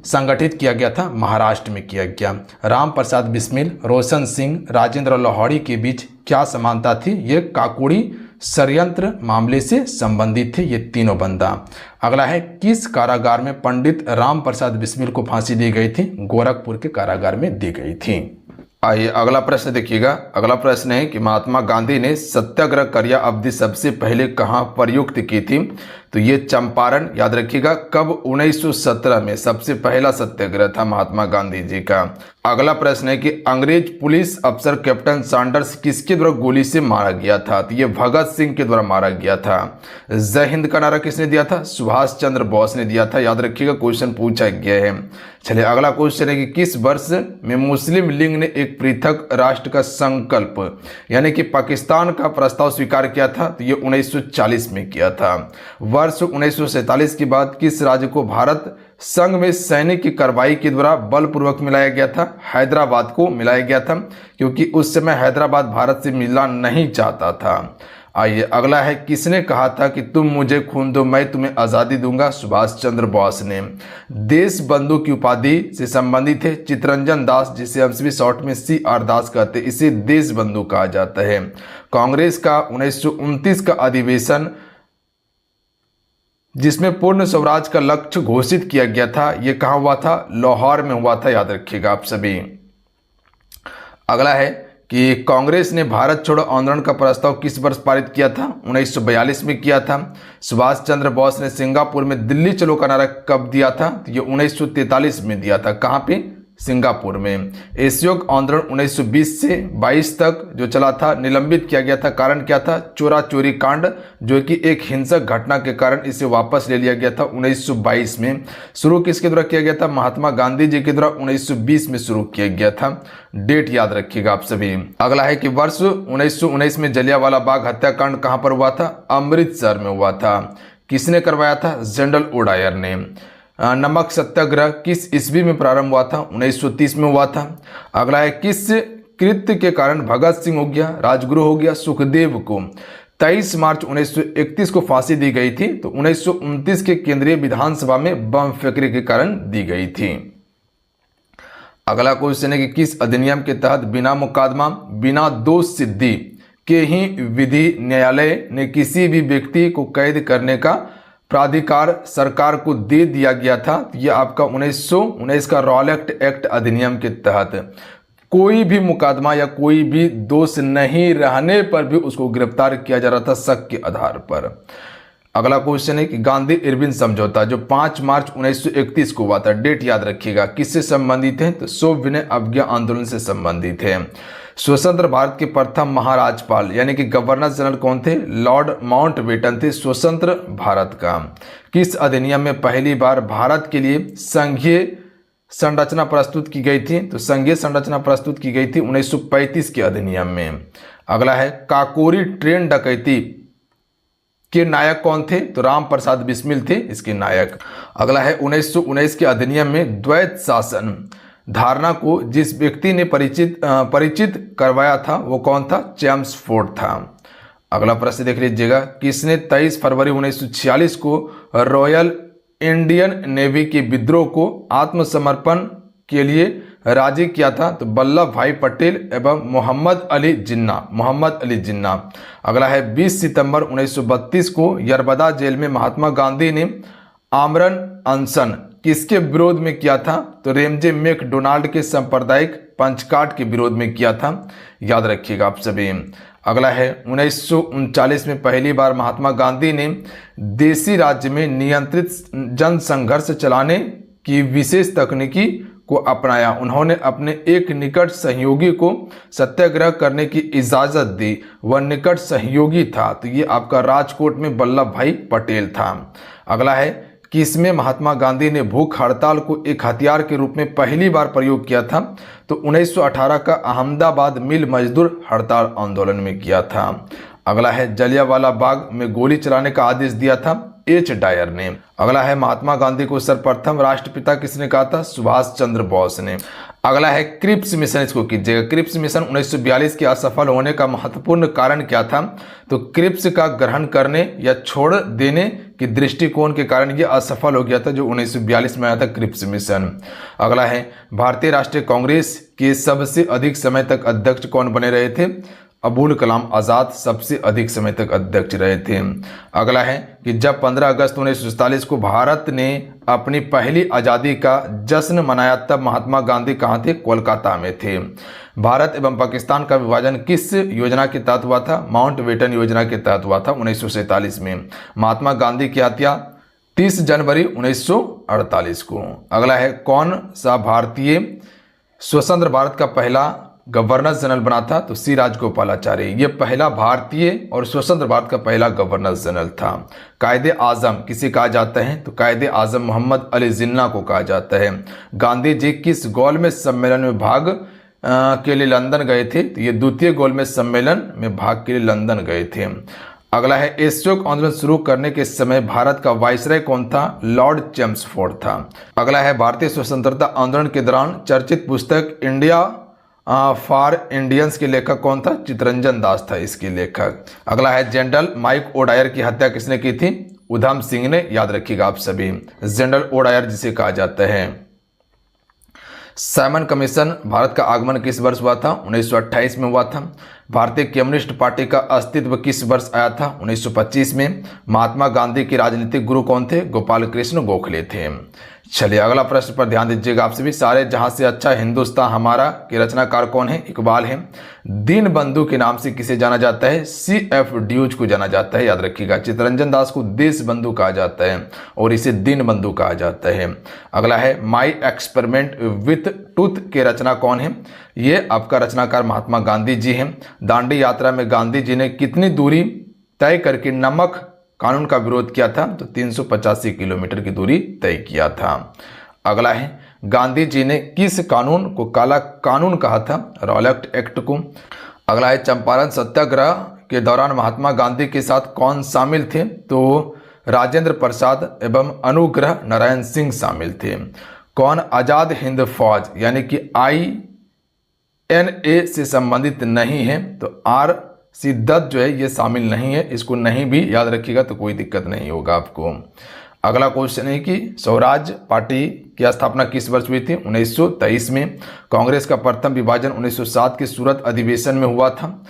संगठित किया गया था, महाराष्ट्र में किया गया। राम प्रसाद बिस्मिल, रोशन सिंह, राजेंद्र लाहौरी के बीच क्या समानता थी? ये काकोरी षड्यंत्र मामले से संबंधित थे ये तीनों बंदा। अगला है, किस कारागार में पंडित राम प्रसाद बिस्मिल को फांसी दी गई थी? गोरखपुर के कारागार में दी गई थी। आइए अगला प्रश्न देखिएगा। अगला प्रश्न है कि महात्मा गांधी ने सत्याग्रह क्रिया अवधि सबसे पहले कहाँ प्रयुक्त की थी? तो ये चंपारण, याद रखिएगा। कब? 1917 में सबसे पहला सत्याग्रह था महात्मा गांधी जी का। अगला प्रश्न है कि अंग्रेज पुलिस अफसर कैप्टन सैंडर्स किसके द्वारा गोली से मारा गया था? तो ये भगत सिंह के द्वारा मारा गया था। जय हिंद का नारा किसने दिया था? सुभाष चंद्र बोस ने दिया था, याद रखिएगा, क्वेश्चन पूछा गया है। चलिए अगला क्वेश्चन है कि किस वर्ष में मुस्लिम लीग ने एक पृथक राष्ट्र का संकल्प यानी कि पाकिस्तान का प्रस्ताव स्वीकार किया था? तो ये 1940 में किया था। वर्ष 1947 के बाद किस राज्य को भारत संघ में सैनिक की कार्रवाई के द्वारा बलपूर्वक मिलाया गया था? हैदराबाद को मिलाया गया था, क्योंकि उस समय हैदराबाद भारत से मिलना नहीं चाहता था। आइए अगला है, किसने कहा था कि तुम मुझे खून दो मैं तुम्हें आज़ादी दूंगा? सुभाष चंद्र बोस ने। देश बंधु की उपाधि से संबंधित है चित्तरंजन दास, जिसे हम सभी शॉर्ट में CR दास कहते हैं, इसे देश बंधु कहा जाता है। कांग्रेस का 1929 का अधिवेशन जिसमें पूर्ण स्वराज का लक्ष्य घोषित किया गया था, यह कहाँ हुआ था? लाहौर में हुआ था, याद रखिएगा आप सभी। अगला है कि कांग्रेस ने भारत छोड़ो आंदोलन का प्रस्ताव किस वर्ष पारित किया था? 1942 में किया था। सुभाष चंद्र बोस ने सिंगापुर में दिल्ली चलो का नारा कब दिया था? तो ये 1943 में दिया था। कहाँ पे? सिंगापुर में। असहयोग आंदोलन 1920 से 22 तक जो चला था निलंबित किया गया था। कारण क्या था? चोरा चोरी कांड, जो कि एक हिंसक घटना के कारण इसे वापस ले लिया गया था 1922 में। शुरू किसके द्वारा किया गया था? महात्मा गांधी जी के द्वारा 1920 में शुरू किया गया था। डेट याद रखिएगा आप सभी। अगला है कि वर्ष 1919 में जलियांवाला बाग हत्याकांड कहां पर हुआ था? अमृतसर में हुआ था। किसने करवाया था? जनरल ओडायर ने। नमक सत्याग्रह किस ईस्वी में प्रारंभ हुआ था? 1930 में हुआ था। अगला है, किस कृत्य के कारण भगत सिंह हो गया, राजगुरु हो गया? सुखदेव को 23 मार्च 1931 को फांसी दी गई थी, तो 1929 के केंद्रीय विधानसभा में बम फेंकने के कारण दी गई थी। अगला क्वेश्चन है कि किस अधिनियम के तहत बिना मुकदमा बिना दोष सिद्धि के ही विधि न्यायालय ने किसी भी व्यक्ति को कैद करने का प्राधिकार सरकार को दे दिया गया था? यह आपका 1919 का रॉलेट एक्ट अधिनियम के तहत कोई भी मुकदमा या कोई भी दोष नहीं रहने पर भी उसको गिरफ्तार किया जा रहा था शक के आधार पर। अगला क्वेश्चन है कि गांधी इरविन समझौता जो 5 मार्च 1931 को हुआ था, डेट याद रखिएगा, किससे संबंधित है? तो सविनय अवज्ञा आंदोलन से संबंधित है। स्वतंत्र भारत के प्रथम महाराजपाल यानी कि गवर्नर जनरल कौन थे? लॉर्ड माउंटबेटन थे स्वतंत्र भारत का। किस अधिनियम में पहली बार भारत के लिए संघीय संरचना प्रस्तुत की गई थी? तो संघीय संरचना प्रस्तुत की गई थी 1935 के अधिनियम में। अगला है, काकोरी ट्रेन डकैती के नायक कौन थे? तो राम प्रसाद बिस्मिल थे इसके नायक। अगला है, 1919 के अधिनियम में द्वैत शासन धारणा को जिस व्यक्ति ने परिचित करवाया था वो कौन था? चेम्सफोर्ड था। अगला प्रश्न देख लीजिएगा, किसने 23 फरवरी 1946 को रॉयल इंडियन नेवी के विद्रोह को आत्मसमर्पण के लिए राजी किया था? तो वल्लभ भाई पटेल एवं मोहम्मद अली जिन्ना। अगला है, 20 सितंबर 1932 को यरबदा जेल में महात्मा गांधी ने आमरण अनशन किसके विरोध में किया था? तो रेमजे मैकडोनाल्ड के सांप्रदायिक पंचकाट के विरोध में किया था, याद रखिएगा आप सभी। अगला है, 1939 में पहली बार महात्मा गांधी ने देसी राज्य में नियंत्रित जनसंघर्ष चलाने की विशेष तकनीकी को अपनाया। उन्होंने अपने एक निकट सहयोगी को सत्याग्रह करने की इजाजत दी, वह निकट सहयोगी था, तो ये आपका राजकोट में वल्लभ भाई पटेल था। अगला है, किसमें महात्मा गांधी ने भूख हड़ताल को एक हथियार के रूप में पहली बार प्रयोग किया था? तो 1918 का अहमदाबाद मिल मजदूर हड़ताल आंदोलन में किया था। अगला है, जलियांवाला बाग में गोली चलाने का आदेश दिया था H. डायर ने। अगला है, महात्मा गांधी को सर्वप्रथम राष्ट्रपिता किसने कहा था? सुभाष चंद्र बोस ने। अगला है, क्रिप्स मिशन, इसको कीजिएगा। क्रिप्स मिशन 1942 के असफल होने का महत्वपूर्ण कारण क्या था? तो क्रिप्स का ग्रहण करने या छोड़ देने के दृष्टिकोण के कारण यह असफल हो गया था, जो 1942 में आया था क्रिप्स मिशन। अगला है, भारतीय राष्ट्रीय कांग्रेस के सबसे अधिक समय तक अध्यक्ष कौन बने रहे थे? अबुल कलाम आज़ाद सबसे अधिक समय तक अध्यक्ष रहे थे। अगला है कि जब 15 अगस्त 1947 को भारत ने अपनी पहली आज़ादी का जश्न मनाया तब महात्मा गांधी कहाँ थे? कोलकाता में थे। भारत एवं पाकिस्तान का विभाजन किस योजना के तहत हुआ था? माउंटबेटन योजना के तहत हुआ था 1947 में। महात्मा गांधी की हत्या 30 जनवरी 1948 को। अगला है, कौन सा भारतीय स्वतंत्र भारत का पहला गवर्नर जनरल बना था? तो सी राजगोपालाचारी। ये पहला भारतीय और स्वतंत्र भारत का पहला गवर्नर जनरल था। कायदे आजम किसे कहा जाता है? तो कायदे आजम मोहम्मद अली जिन्ना को कहा जाता है। गांधी जी किस गोलमेज सम्मेलन में भाग के लिए लंदन गए थे? तो ये द्वितीय गोलमेज सम्मेलन में भाग के लिए लंदन गए थे। अगला है, असहयोग आंदोलन शुरू करने के समय भारत का वायसराय कौन था? लॉर्ड चेम्सफोर्ड था। अगला है, भारतीय स्वतंत्रता आंदोलन के दौरान चर्चित पुस्तक इंडिया फॉर इंडियंस के लेखक कौन था? चितरंजन दास था इसके लेखक। अगला है जनरल माइक ओडायर की हत्या किसने की थी? उधम सिंह ने, याद रखिएगा आप सभी, जनरल ओडायर जिसे कहा जाता है। साइमन कमीशन, भारत का आगमन किस वर्ष हुआ था? 1928 में हुआ था। भारतीय कम्युनिस्ट पार्टी का अस्तित्व किस वर्ष आया था? 1925 में। महात्मा गांधी के राजनीतिक गुरु कौन थे? गोपाल कृष्ण गोखले थे। चलिए अगला प्रश्न पर ध्यान दीजिएगा आप सभी। सारे जहां से अच्छा हिंदुस्तान हमारा के रचनाकार कौन है? इकबाल है। दीन बंधु के नाम से किसे जाना जाता है? CF ड्यूज को जाना जाता है, याद रखिएगा। चितरंजन दास को देश बंधु कहा जाता है और इसे दीन बंधु कहा जाता है। अगला है माई एक्सपेरिमेंट विथ टूथ के रचना कौन है? ये आपका रचनाकार महात्मा गांधी जी हैं। दांडी यात्रा में गांधी जी ने कितनी दूरी तय करके नमक कानून का विरोध किया था? तो 385 किलोमीटर की दूरी तय किया था। अगला है गांधी जी ने किस कानून को काला कानून कहा था? रॉलेट एक्ट को। अगला है चंपारण सत्याग्रह के दौरान महात्मा गांधी के साथ कौन शामिल थे? तो राजेंद्र प्रसाद एवं अनुग्रह नारायण सिंह शामिल थे। कौन आजाद हिंद फौज यानी कि INA से संबंधित नहीं है? तो RC दत्त जो है ये शामिल नहीं है, इसको नहीं भी याद रखिएगा तो कोई दिक्कत नहीं होगा आपको। अगला क्वेश्चन है कि स्वराज पार्टी की स्थापना किस वर्ष हुई थी? 1923 में। कांग्रेस का प्रथम विभाजन 1907 के सूरत अधिवेशन में हुआ था।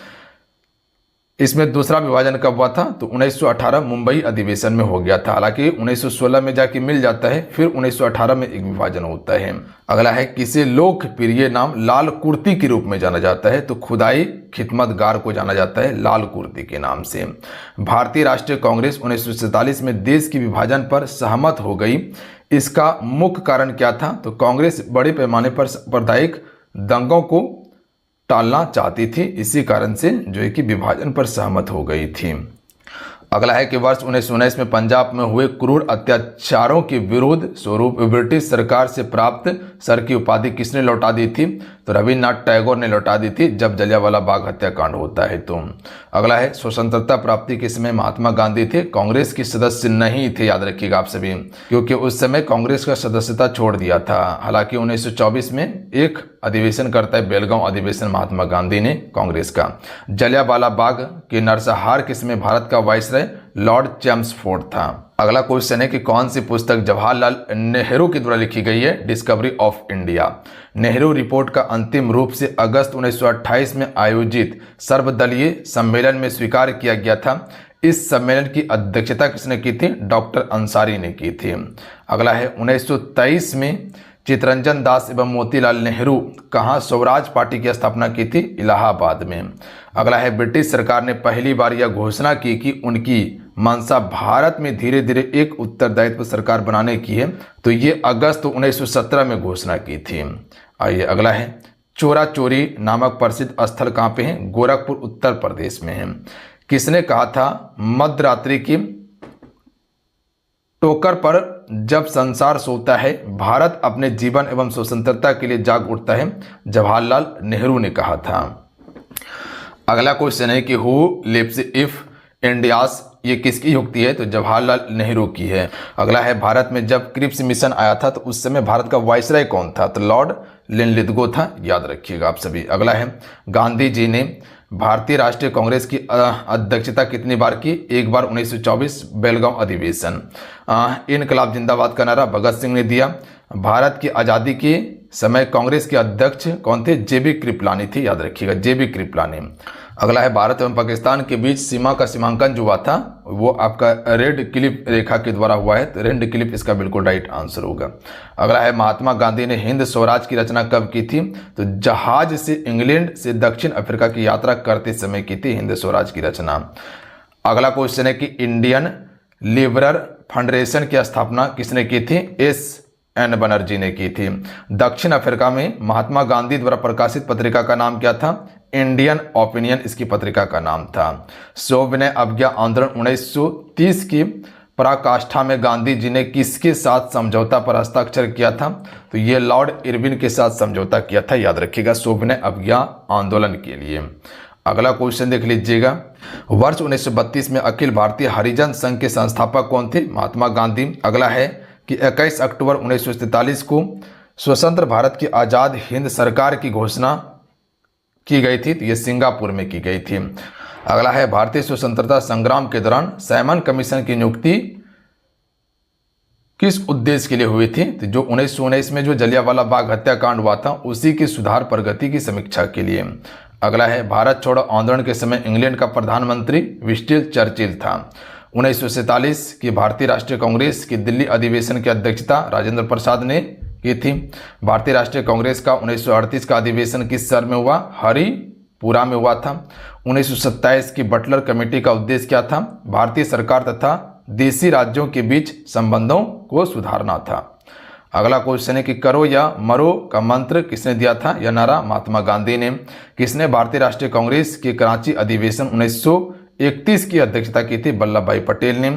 इसमें दूसरा विभाजन कब हुआ था? तो 1918 मुंबई अधिवेशन में हो गया था। हालांकि 1916 में जाके मिल जाता है, फिर 1918 में एक विभाजन होता है। अगला है किसे लोकप्रिय नाम लाल कुर्ती के रूप में जाना जाता है? तो खुदाई खिदमतगार को जाना जाता है लाल कुर्ती के नाम से। भारतीय राष्ट्रीय कांग्रेस 1947 में देश के विभाजन पर सहमत हो गई, इसका मुख्य कारण क्या था? तो कांग्रेस बड़े पैमाने पर सांप्रदायिक दंगों को टालना चाहती थी, इसी कारण से जो है कि विभाजन पर सहमत हो गई थी। अगला है कि वर्ष 1919 में पंजाब में हुए क्रूर अत्याचारों के विरोध स्वरूप ब्रिटिश सरकार से प्राप्त सर की उपाधि किसने लौटा दी थी? तो रविन्द्रनाथ टैगोर ने लौटा दी थी जब जलियांवाला बाग हत्याकांड होता है। तो अगला है स्वतंत्रता प्राप्ति के समय महात्मा गांधी थे, कांग्रेस के सदस्य नहीं थे, याद रखिएगा आप सभी, क्योंकि उस समय कांग्रेस का सदस्यता छोड़ दिया था। हालांकि 1924 में एक अधिवेशन करता है बेलगांव अधिवेशन महात्मा गांधी ने कांग्रेस का। जलियांवाला बाग के नरसंहार के समय भारत का वायसराय लॉर्ड चैम्सफोर्ड था। अगला क्वेश्चन है कि कौन सी पुस्तक जवाहरलाल नेहरू के द्वारा लिखी गई है? Discovery of India. Nehru report का अंतिम रूप से अगस्त 1928 में आयोजित सर्वदलीय सम्मेलन में स्वीकार किया गया था। इस सम्मेलन की अध्यक्षता किसने की थी? डॉक्टर अंसारी ने की थी। अगला है 1923 में चितरंजन दास एवं मोतीलाल नेहरू कहाँ स्वराज पार्टी की स्थापना की थी? इलाहाबाद में। अगला है ब्रिटिश सरकार ने पहली बार यह घोषणा की कि उनकी मंशा भारत में धीरे धीरे एक उत्तरदायित्व सरकार बनाने की है, तो ये अगस्त 1917 में घोषणा की थी। आइए अगला है चोरा चोरी नामक प्रसिद्ध स्थल कहाँ पे है? गोरखपुर उत्तर प्रदेश में है। किसने कहा था मध्यरात्रि की टोकर पर जब संसार सोता है भारत अपने जीवन एवं स्वतंत्रता के लिए जाग उठता है? जवाहरलाल नेहरू ने कहा था। अगला क्वेश्चन है कि हु लिव्स इफ इंडियास, ये किसकी युक्ति है? तो जवाहरलाल नेहरू की है। अगला है भारत में जब क्रिप्स मिशन आया था तो उस समय भारत का वायसराय कौन था? तो लॉर्ड लिनलिथगो था, याद रखिएगा आप सभी। अगला है गांधी जी ने भारतीय राष्ट्रीय कांग्रेस की अध्यक्षता कितनी बार की? एक बार 1924 बेलगांव अधिवेशन। इनकलाब जिंदाबाद का नारा भगत सिंह ने दिया। भारत की आज़ादी के समय कांग्रेस के अध्यक्ष कौन थे? JB कृपलानी थे, याद रखिएगा JB कृपलानी। अगला है भारत एवं पाकिस्तान के बीच सीमा का सीमांकन जो हुआ था वो आपका रेड क्लिफ रेखा के द्वारा हुआ है, तो रेड क्लिफ इसका बिल्कुल राइट आंसर होगा। अगला है महात्मा गांधी ने हिंद स्वराज की रचना कब की थी? तो जहाज से इंग्लैंड से दक्षिण अफ्रीका की यात्रा करते समय की थी हिंद स्वराज की रचना। अगला क्वेश्चन है कि इंडियन लिबरल फेडरेशन की स्थापना किसने की थी? SN बनर्जी ने की थी। दक्षिण अफ्रीका में महात्मा गांधी द्वारा प्रकाशित पत्रिका का नाम क्या था? इंडियन ओपिनियन इसकी पत्रिका का नाम था। सविनय अवज्ञा आंदोलन 1930 की पराकाष्ठा में गांधी जी ने किसके साथ समझौता पर हस्ताक्षर किया था? तो ये लॉर्ड इरविन के साथ समझौता किया था, याद रखिएगा, सविनय अवज्ञा आंदोलन के लिए। अगला क्वेश्चन देख लीजिएगा। वर्ष 1932 में अखिल भारतीय हरिजन संघ के संस्थापक कौन थे? महात्मा गांधी। अगला है कि 21 अक्टूबर 1947 को स्वतंत्र भारत की आज़ाद हिंद सरकार की घोषणा की गई थी, तो ये सिंगापुर में की गई थी। अगला है भारतीय स्वतंत्रता संग्राम के दौरान साइमन कमीशन की नियुक्ति किस उद्देश्य के लिए हुई थी? तो जो 1919 में जो जलियांवाला बाग हत्याकांड हुआ था उसी की सुधार प्रगति की समीक्षा के लिए। अगला है भारत छोड़ो आंदोलन के समय इंग्लैंड का प्रधानमंत्री विंस्टन चर्चिल था। 1947 की भारतीय राष्ट्रीय कांग्रेस की दिल्ली अधिवेशन की अध्यक्षता राजेंद्र प्रसाद ने की थी। भारतीय राष्ट्रीय कांग्रेस का 1938 का अधिवेशन किस शहर में हुआ? हरिपुरा में हुआ था। 1927 की बटलर कमेटी का उद्देश्य क्या था? भारतीय सरकार तथा देशी राज्यों के बीच संबंधों को सुधारना था। अगला क्वेश्चन है कि करो या मरो का मंत्र किसने दिया था? यह नारा महात्मा गांधी ने। किसने भारतीय राष्ट्रीय कांग्रेस के कराची अधिवेशन 1931 की अध्यक्षता की थी? वल्लभ भाई पटेल ने।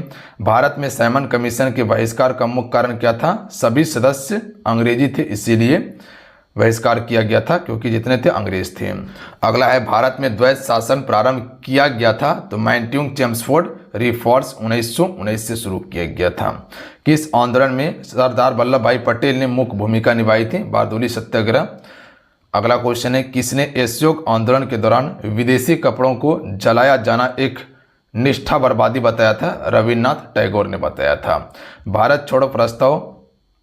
भारत में साइमन कमीशन के बहिष्कार का मुख्य कारण क्या था? सभी सदस्य अंग्रेजी थे, इसीलिए बहिष्कार किया गया था, क्योंकि जितने थे अंग्रेज थे। अगला है भारत में द्वैत शासन प्रारंभ किया गया था, तो मैन्ट्यूंग चेम्सफोर्ड रिफॉर्म्स 1919 से शुरू किया गया था। किस आंदोलन में सरदार वल्लभ भाई पटेल ने मुख्य भूमिका निभाई थी? बारदोली सत्याग्रह। अगला क्वेश्चन है किसने असहयोग आंदोलन के दौरान विदेशी कपड़ों को जलाया जाना एक निष्ठा बर्बादी बताया था? रविन्द्रनाथ टैगोर ने बताया था। भारत छोड़ो प्रस्ताव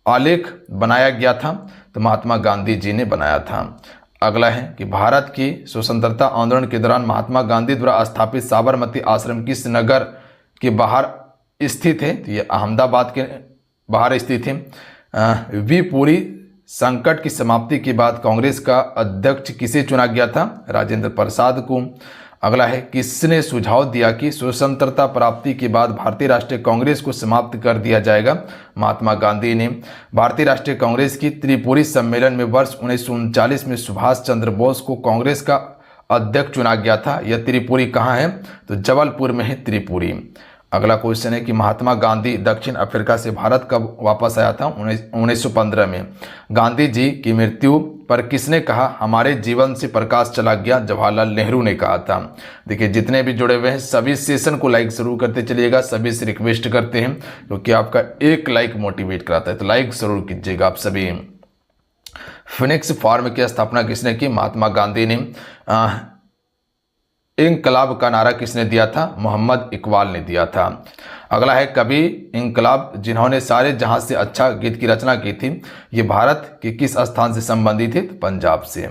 आलेख बनाया गया था, तो महात्मा गांधी जी ने बनाया था। अगला है कि भारत की स्वतंत्रता आंदोलन के दौरान महात्मा गांधी द्वारा स्थापित साबरमती आश्रम किस नगर के बाहर स्थित है? तो ये अहमदाबाद के बाहर स्थित है। विपुरी संकट की समाप्ति के बाद कांग्रेस का अध्यक्ष किसे चुना गया था? राजेंद्र प्रसाद को। अगला है किसने सुझाव दिया कि स्वतंत्रता प्राप्ति के बाद भारतीय राष्ट्रीय कांग्रेस को समाप्त कर दिया जाएगा? महात्मा गांधी ने। भारतीय राष्ट्रीय कांग्रेस की त्रिपुरी सम्मेलन में वर्ष 1939 में सुभाष चंद्र बोस को कांग्रेस का अध्यक्ष चुना गया था। यह त्रिपुरी कहाँ है? तो जबलपुर में है त्रिपुरी। अगला क्वेश्चन है कि महात्मा गांधी दक्षिण अफ्रीका से भारत कब वापस आया था? 1915 में। गांधी जी की मृत्यु पर किसने कहा हमारे जीवन से प्रकाश चला गया? जवाहरलाल नेहरू ने कहा था। देखिए जितने भी जुड़े हुए हैं सभी सेशन को लाइक जरूर करते चलिएगा, सभी से रिक्वेस्ट करते हैं क्योंकि आपका एक लाइक मोटिवेट कराता है, तो लाइक जरूर कीजिएगा आप सभी। फिनिक्स फार्म की स्थापना किसने की? महात्मा गांधी ने। इंकलाब का नारा किसने दिया था? मोहम्मद इकबाल ने दिया था। अगला है कवि इंकलाब जिन्होंने सारे जहां से अच्छा गीत की रचना की थी, ये भारत के किस स्थान से संबंधित थे? तो पंजाब से।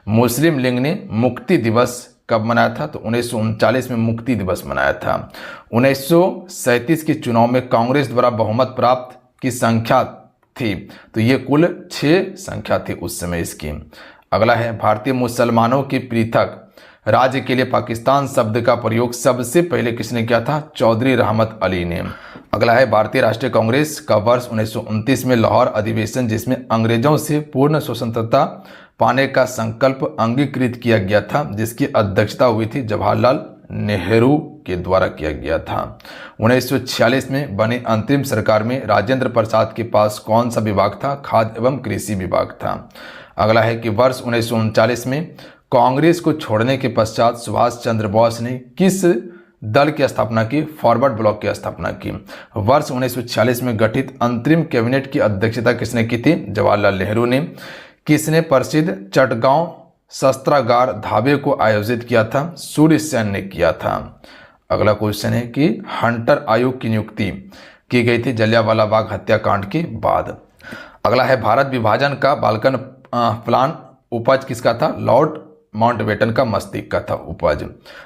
मुस्लिम लीग ने मुक्ति दिवस कब मनाया था? तो 1939 में मुक्ति दिवस मनाया था। 1937 के चुनाव में कांग्रेस द्वारा बहुमत प्राप्त की संख्या थी, तो ये कुल 6 संख्या थी उस समय इसकी। अगला है भारतीय मुसलमानों की पृथक राज्य के लिए पाकिस्तान शब्द का प्रयोग सबसे पहले किसने किया था? चौधरी रहमत अली ने। अगला है भारतीय राष्ट्रीय कांग्रेस का वर्ष 1929 में लाहौर अधिवेशन जिसमें अंग्रेजों से पूर्ण स्वतंत्रता पाने का संकल्प अंगीकृत किया गया था, जिसकी अध्यक्षता हुई थी जवाहरलाल नेहरू के द्वारा किया गया था। 1946 में बनी अंतरिम सरकार में राजेंद्र प्रसाद के पास कौन सा विभाग था? खाद्य एवं कृषि विभाग था। अगला है कि वर्ष 1939 में कांग्रेस को छोड़ने के पश्चात सुभाष चंद्र बोस ने किस दल की स्थापना की? फॉरवर्ड ब्लॉक की स्थापना की। वर्ष 1946 में गठित अंतरिम कैबिनेट की अध्यक्षता किसने की थी? जवाहरलाल नेहरू ने। किसने प्रसिद्ध चटगांव शस्त्रागार धाबे को आयोजित किया था? सूर्य सेन ने किया था। अगला क्वेश्चन है कि हंटर आयोग की नियुक्ति की गई थी जलियांवाला बाग हत्याकांड के बाद। अगला है भारत विभाजन का बाल्कन प्लान उपज किसका था? लॉर्ड माउंटबेटन का मस्तिष्क का था उपज।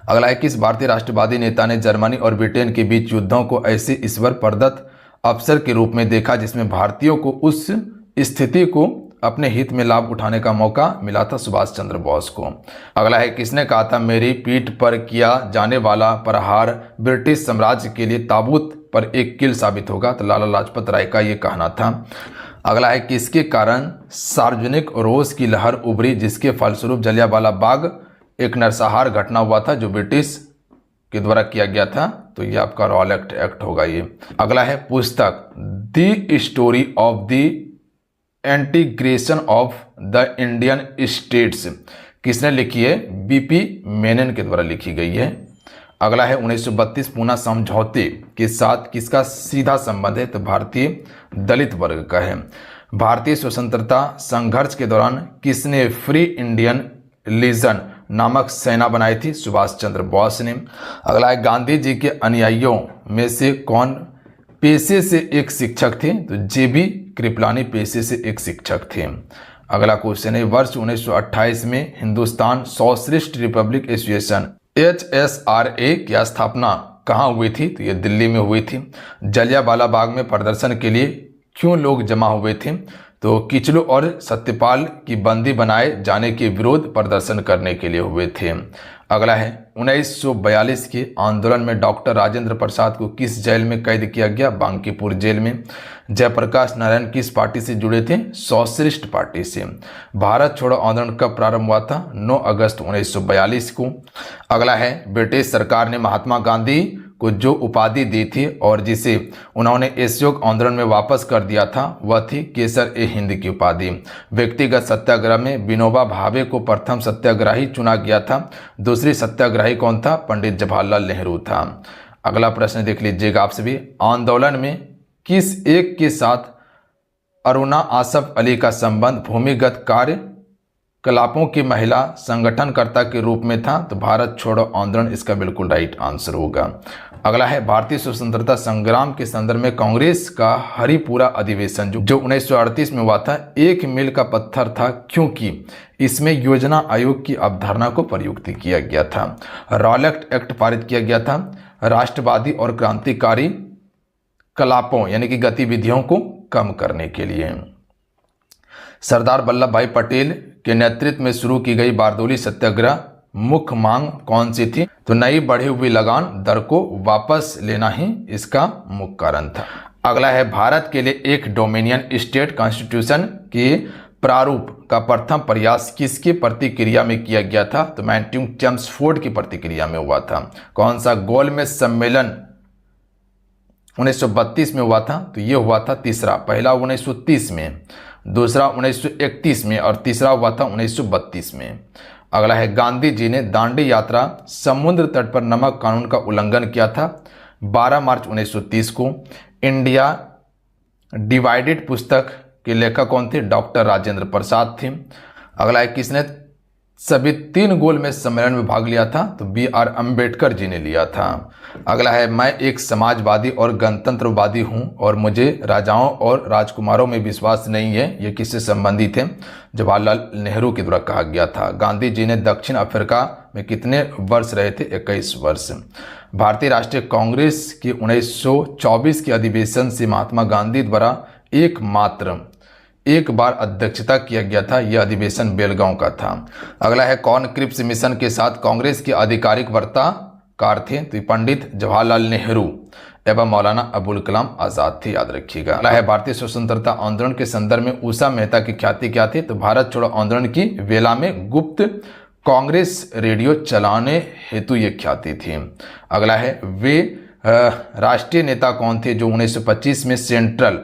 अगला है किस भारतीय राष्ट्रवादी नेता ने जर्मनी और ब्रिटेन के बीच युद्धों को ऐसे ईश्वर प्रदत्त अवसर के रूप में देखा जिसमें भारतीयों को उस स्थिति को अपने हित में लाभ उठाने का मौका मिला था? सुभाष चंद्र बोस को। अगला है किसने कहा था मेरी पीठ पर किया जाने वाला प्रहार ब्रिटिश साम्राज्य के लिए ताबूत पर एक कील साबित होगा? तो लाला लाजपत राय का ये कहना था। अगला है किसके कारण सार्वजनिक रोष की लहर उभरी जिसके फलस्वरूप जलियांवाला बाग एक नरसंहार घटना हुआ था जो ब्रिटिश के द्वारा किया गया था? तो ये आपका रॉलेट एक्ट होगा ये। अगला है पुस्तक the story of the integration of the Indian states किसने लिखी है? बीपी मेनन के द्वारा लिखी गई है। अगला है 1932 पूना समझौते के साथ किसका सीधा संबंध है? तो भारतीय दलित वर्ग का है। भारतीय स्वतंत्रता संघर्ष के दौरान किसने फ्री इंडियन लीजन नामक सेना बनाई थी सुभाष चंद्र बोस ने। अगला है गांधी जी के अनुयायियों में से कौन पेशे से एक शिक्षक थे? तो जेबी कृपलानी पेशे से एक शिक्षक थे। अगला क्वेश्चन है वर्ष 1928 में Hindustan socialist Republic association HSRA की स्थापना कहाँ हुई थी? तो ये दिल्ली में हुई थी। जलियांवाला बाग में प्रदर्शन के लिए क्यों लोग जमा हुए थे? तो किचलू और सत्यपाल की बंदी बनाए जाने के विरोध प्रदर्शन करने के लिए हुए थे। अगला है 1942 के आंदोलन में डॉक्टर राजेंद्र प्रसाद को किस जेल में कैद किया गया? बांकीपुर जेल में। जयप्रकाश नारायण किस पार्टी से जुड़े थे? सोशलिस्ट पार्टी से। भारत छोड़ो आंदोलन कब प्रारंभ हुआ था? 9 अगस्त 1942 को। अगला है ब्रिटिश सरकार ने महात्मा गांधी को जो उपाधि दी थी और जिसे उन्होंने असहयोग आंदोलन में वापस कर दिया था वह थी केसर-ए-हिंद की उपाधि। व्यक्तिगत सत्याग्रह में विनोबा भावे को प्रथम सत्याग्रही चुना गया था। दूसरी सत्याग्रही कौन था? पंडित जवाहरलाल नेहरू था। अगला प्रश्न देख लीजिएगा आप सभी। आंदोलन में किस एक के साथ अरुणा आसफ अली का संबंध भूमिगत कार्यकलापों की महिला संगठनकर्ता के रूप में था? तो भारत छोड़ो आंदोलन इसका बिल्कुल राइट आंसर होगा। अगला है भारतीय स्वतंत्रता संग्राम के संदर्भ में कांग्रेस का हरिपुरा अधिवेशन जो 1938 में हुआ था एक मील का पत्थर था क्योंकि इसमें योजना आयोग की अवधारणा को प्रयुक्त किया गया था। रॉलेट एक्ट पारित किया गया था राष्ट्रवादी और क्रांतिकारी कलापों यानी कि गतिविधियों को कम करने के लिए। सरदार वल्लभ भाई पटेल के नेतृत्व में शुरू की गई बारदोली सत्याग्रह मुख्य मांग कौन सी थी? तो नई बढ़ी हुई लगान दर को वापस लेना ही इसका मुख्य कारण था। अगला है भारत के लिए एक डोमिनियन स्टेट कॉन्स्टिट्यूशन के प्रारूप का प्रथम प्रयास किसकी प्रतिक्रिया में किया गया था? तो मैथ्यू चेम्सफोर्ड की प्रतिक्रिया में हुआ था। कौन सा? गोलमेज सम्मेलन 1932 में हुआ था। तो ये हुआ था तीसरा। पहला 1930 में, दूसरा 1931 में और तीसरा हुआ था 1932 में। अगला है गांधी जी ने दांडी यात्रा समुद्र तट पर नमक कानून का उल्लंघन किया था 12 मार्च 1930 को। इंडिया डिवाइडेड पुस्तक के लेखक कौन थे? डॉक्टर राजेंद्र प्रसाद थे। अगला है किसने सभी 3 गोलमेज सम्मेलन में भाग लिया था? तो BR अम्बेडकर जी ने लिया था। अगला है मैं एक समाजवादी और गणतंत्रवादी हूं और मुझे राजाओं और राजकुमारों में विश्वास नहीं है। ये किससे संबंधित है? जवाहरलाल नेहरू के द्वारा कहा गया था। गांधी जी ने दक्षिण अफ्रीका में कितने वर्ष रहे थे? 21 वर्ष। भारतीय राष्ट्रीय कांग्रेस के 1924 के अधिवेशन से महात्मा गांधी द्वारा एक बार अध्यक्षता किया गया था। यह अधिवेशन बेलगांव का था। अगला है कौन क्रिप्स मिशन के साथ कांग्रेस के आधिकारिक वार्ताकार थे? तो पंडित जवाहरलाल नेहरू एवं मौलाना अबुल कलाम आजाद थे, याद रखिएगा। अगला है भारतीय स्वतंत्रता आंदोलन के संदर्भ में उषा मेहता की ख्याति क्या थी? तो भारत छोड़ो आंदोलन की वेला में गुप्त कांग्रेस रेडियो चलाने हेतु ये ख्याति थी। अगला है वे राष्ट्रीय नेता कौन थे जो 1925 में सेंट्रल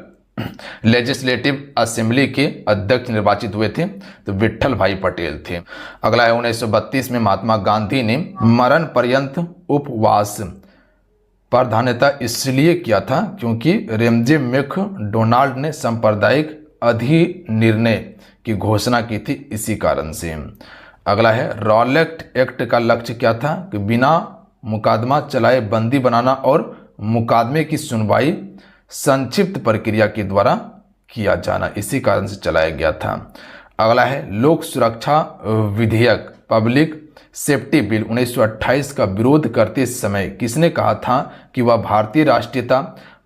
लेजिस्लेटिव असेंबली के अध्यक्ष निर्वाचित हुए थे? तो विट्ठल भाई पटेल थे। अगला है 1932 में महात्मा गांधी ने मरण पर्यंत उपवास प्राधान्यता इसलिए किया था क्योंकि रेमजे मैकडोनाल्ड ने सांप्रदायिक अधिनिर्णय की घोषणा की थी, इसी कारण से। अगला है रॉलेट एक्ट का लक्ष्य क्या था? कि बिना मुकदमा चलाए बंदी बनाना और मुकदमे की सुनवाई संक्षिप्त प्रक्रिया के द्वारा किया जाना, इसी कारण से चलाया गया था। अगला है लोक सुरक्षा विधेयक पब्लिक सेफ्टी बिल 1928 का विरोध करते समय किसने कहा था कि वह भारतीय राष्ट्रीयता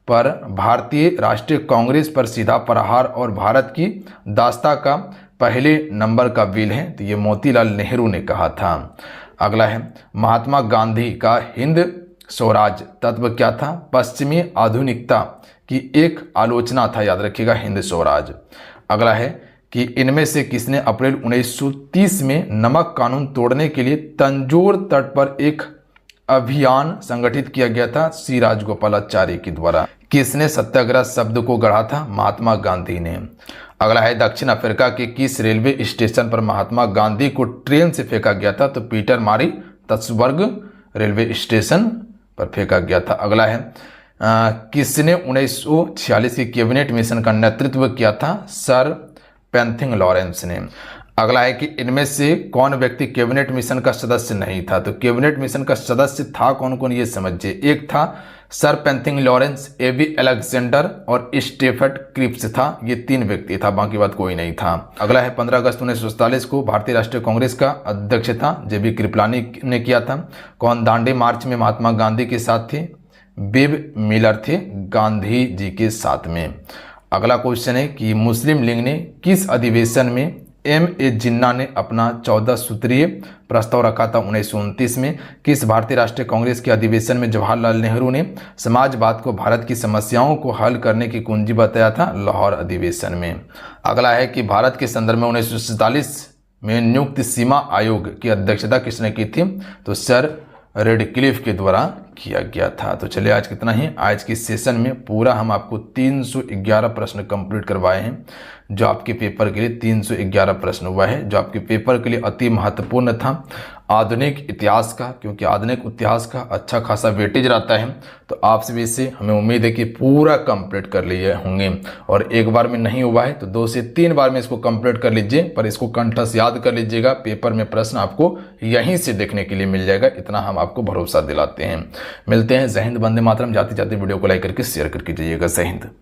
पर भारतीय राष्ट्रीय कांग्रेस पर सीधा प्रहार और भारत की दास्ता का पहले नंबर का बिल है? तो ये मोतीलाल नेहरू ने कहा था। अगला है महात्मा गांधी का हिंद स्वराज तत्व क्या था? पश्चिमी आधुनिकता की एक आलोचना था, याद रखिएगा, हिंद स्वराज। अगला है कि इनमें से किसने अप्रैल 1930 में नमक कानून तोड़ने के लिए तंजोर तट पर एक अभियान संगठित किया गया था? सी राजगोपालाचारी के द्वारा। किसने सत्याग्रह शब्द को गढ़ा था? महात्मा गांधी ने। अगला है दक्षिण अफ्रीका के किस रेलवे स्टेशन पर महात्मा गांधी को ट्रेन से फेंका गया था? तो पीटर मारी तत्सबर्ग रेलवे स्टेशन पर फेंका गया था। अगला है किसने 1946 के कैबिनेट मिशन का नेतृत्व किया था? सर पेंथिंग लॉरेंस ने। अगला है कि इनमें से कौन व्यक्ति कैबिनेट मिशन का सदस्य नहीं था। तो कैबिनेट मिशन का सदस्य था कौन कौन, ये समझिए। एक था सर पेंथिंग लॉरेंस, एवी अलेक्जेंडर और स्टेफर्ड क्रिप्स था। ये 3 व्यक्ति था, बाकी बात कोई नहीं था। अगला है 15 अगस्त 1947 को भारतीय राष्ट्रीय कांग्रेस का अध्यक्ष था जेबी कृपलानी ने किया था। कौन दांडी मार्च में महात्मा गांधी के साथ थे? बिब मिलर थे गांधी जी के साथ में। अगला क्वेश्चन है कि मुस्लिम लीग ने किस अधिवेशन में M.A. जिन्ना ने अपना 14 सूत्रीय प्रस्ताव रखा था? 1929 में। किस भारतीय राष्ट्रीय कांग्रेस के अधिवेशन में जवाहरलाल नेहरू ने समाजवाद को भारत की समस्याओं को हल करने की कुंजी बताया था? लाहौर अधिवेशन में। अगला है कि भारत के संदर्भ में 1947 में नियुक्त सीमा आयोग की अध्यक्षता किसने की थी? तो सर रेडक्लिफ के द्वारा किया गया था। तो चलिए आज कितना ही, आज की सेशन में पूरा हम आपको 311 प्रश्न कंप्लीट करवाए हैं, जो आपके पेपर के लिए 311 प्रश्न हुआ है, जो आपके पेपर के लिए अति महत्वपूर्ण था आधुनिक इतिहास का, क्योंकि आधुनिक इतिहास का अच्छा खासा वेटेज रहता है। तो आपसे भी इसे हमें उम्मीद है कि पूरा कंप्लीट कर लिए होंगे, और एक बार में नहीं हुआ है तो 2 से 3 बार में इसको कंप्लीट कर लीजिए, पर इसको कंठस्थ याद कर लीजिएगा। पेपर में प्रश्न आपको यहीं से देखने के लिए मिल जाएगा, इतना हम आपको भरोसा दिलाते हैं। मिलते हैं। जय हिंद, वंदे मातरम। जाते जाते वीडियो को लाइक करके शेयर करके जाइएगा। जय हिंद।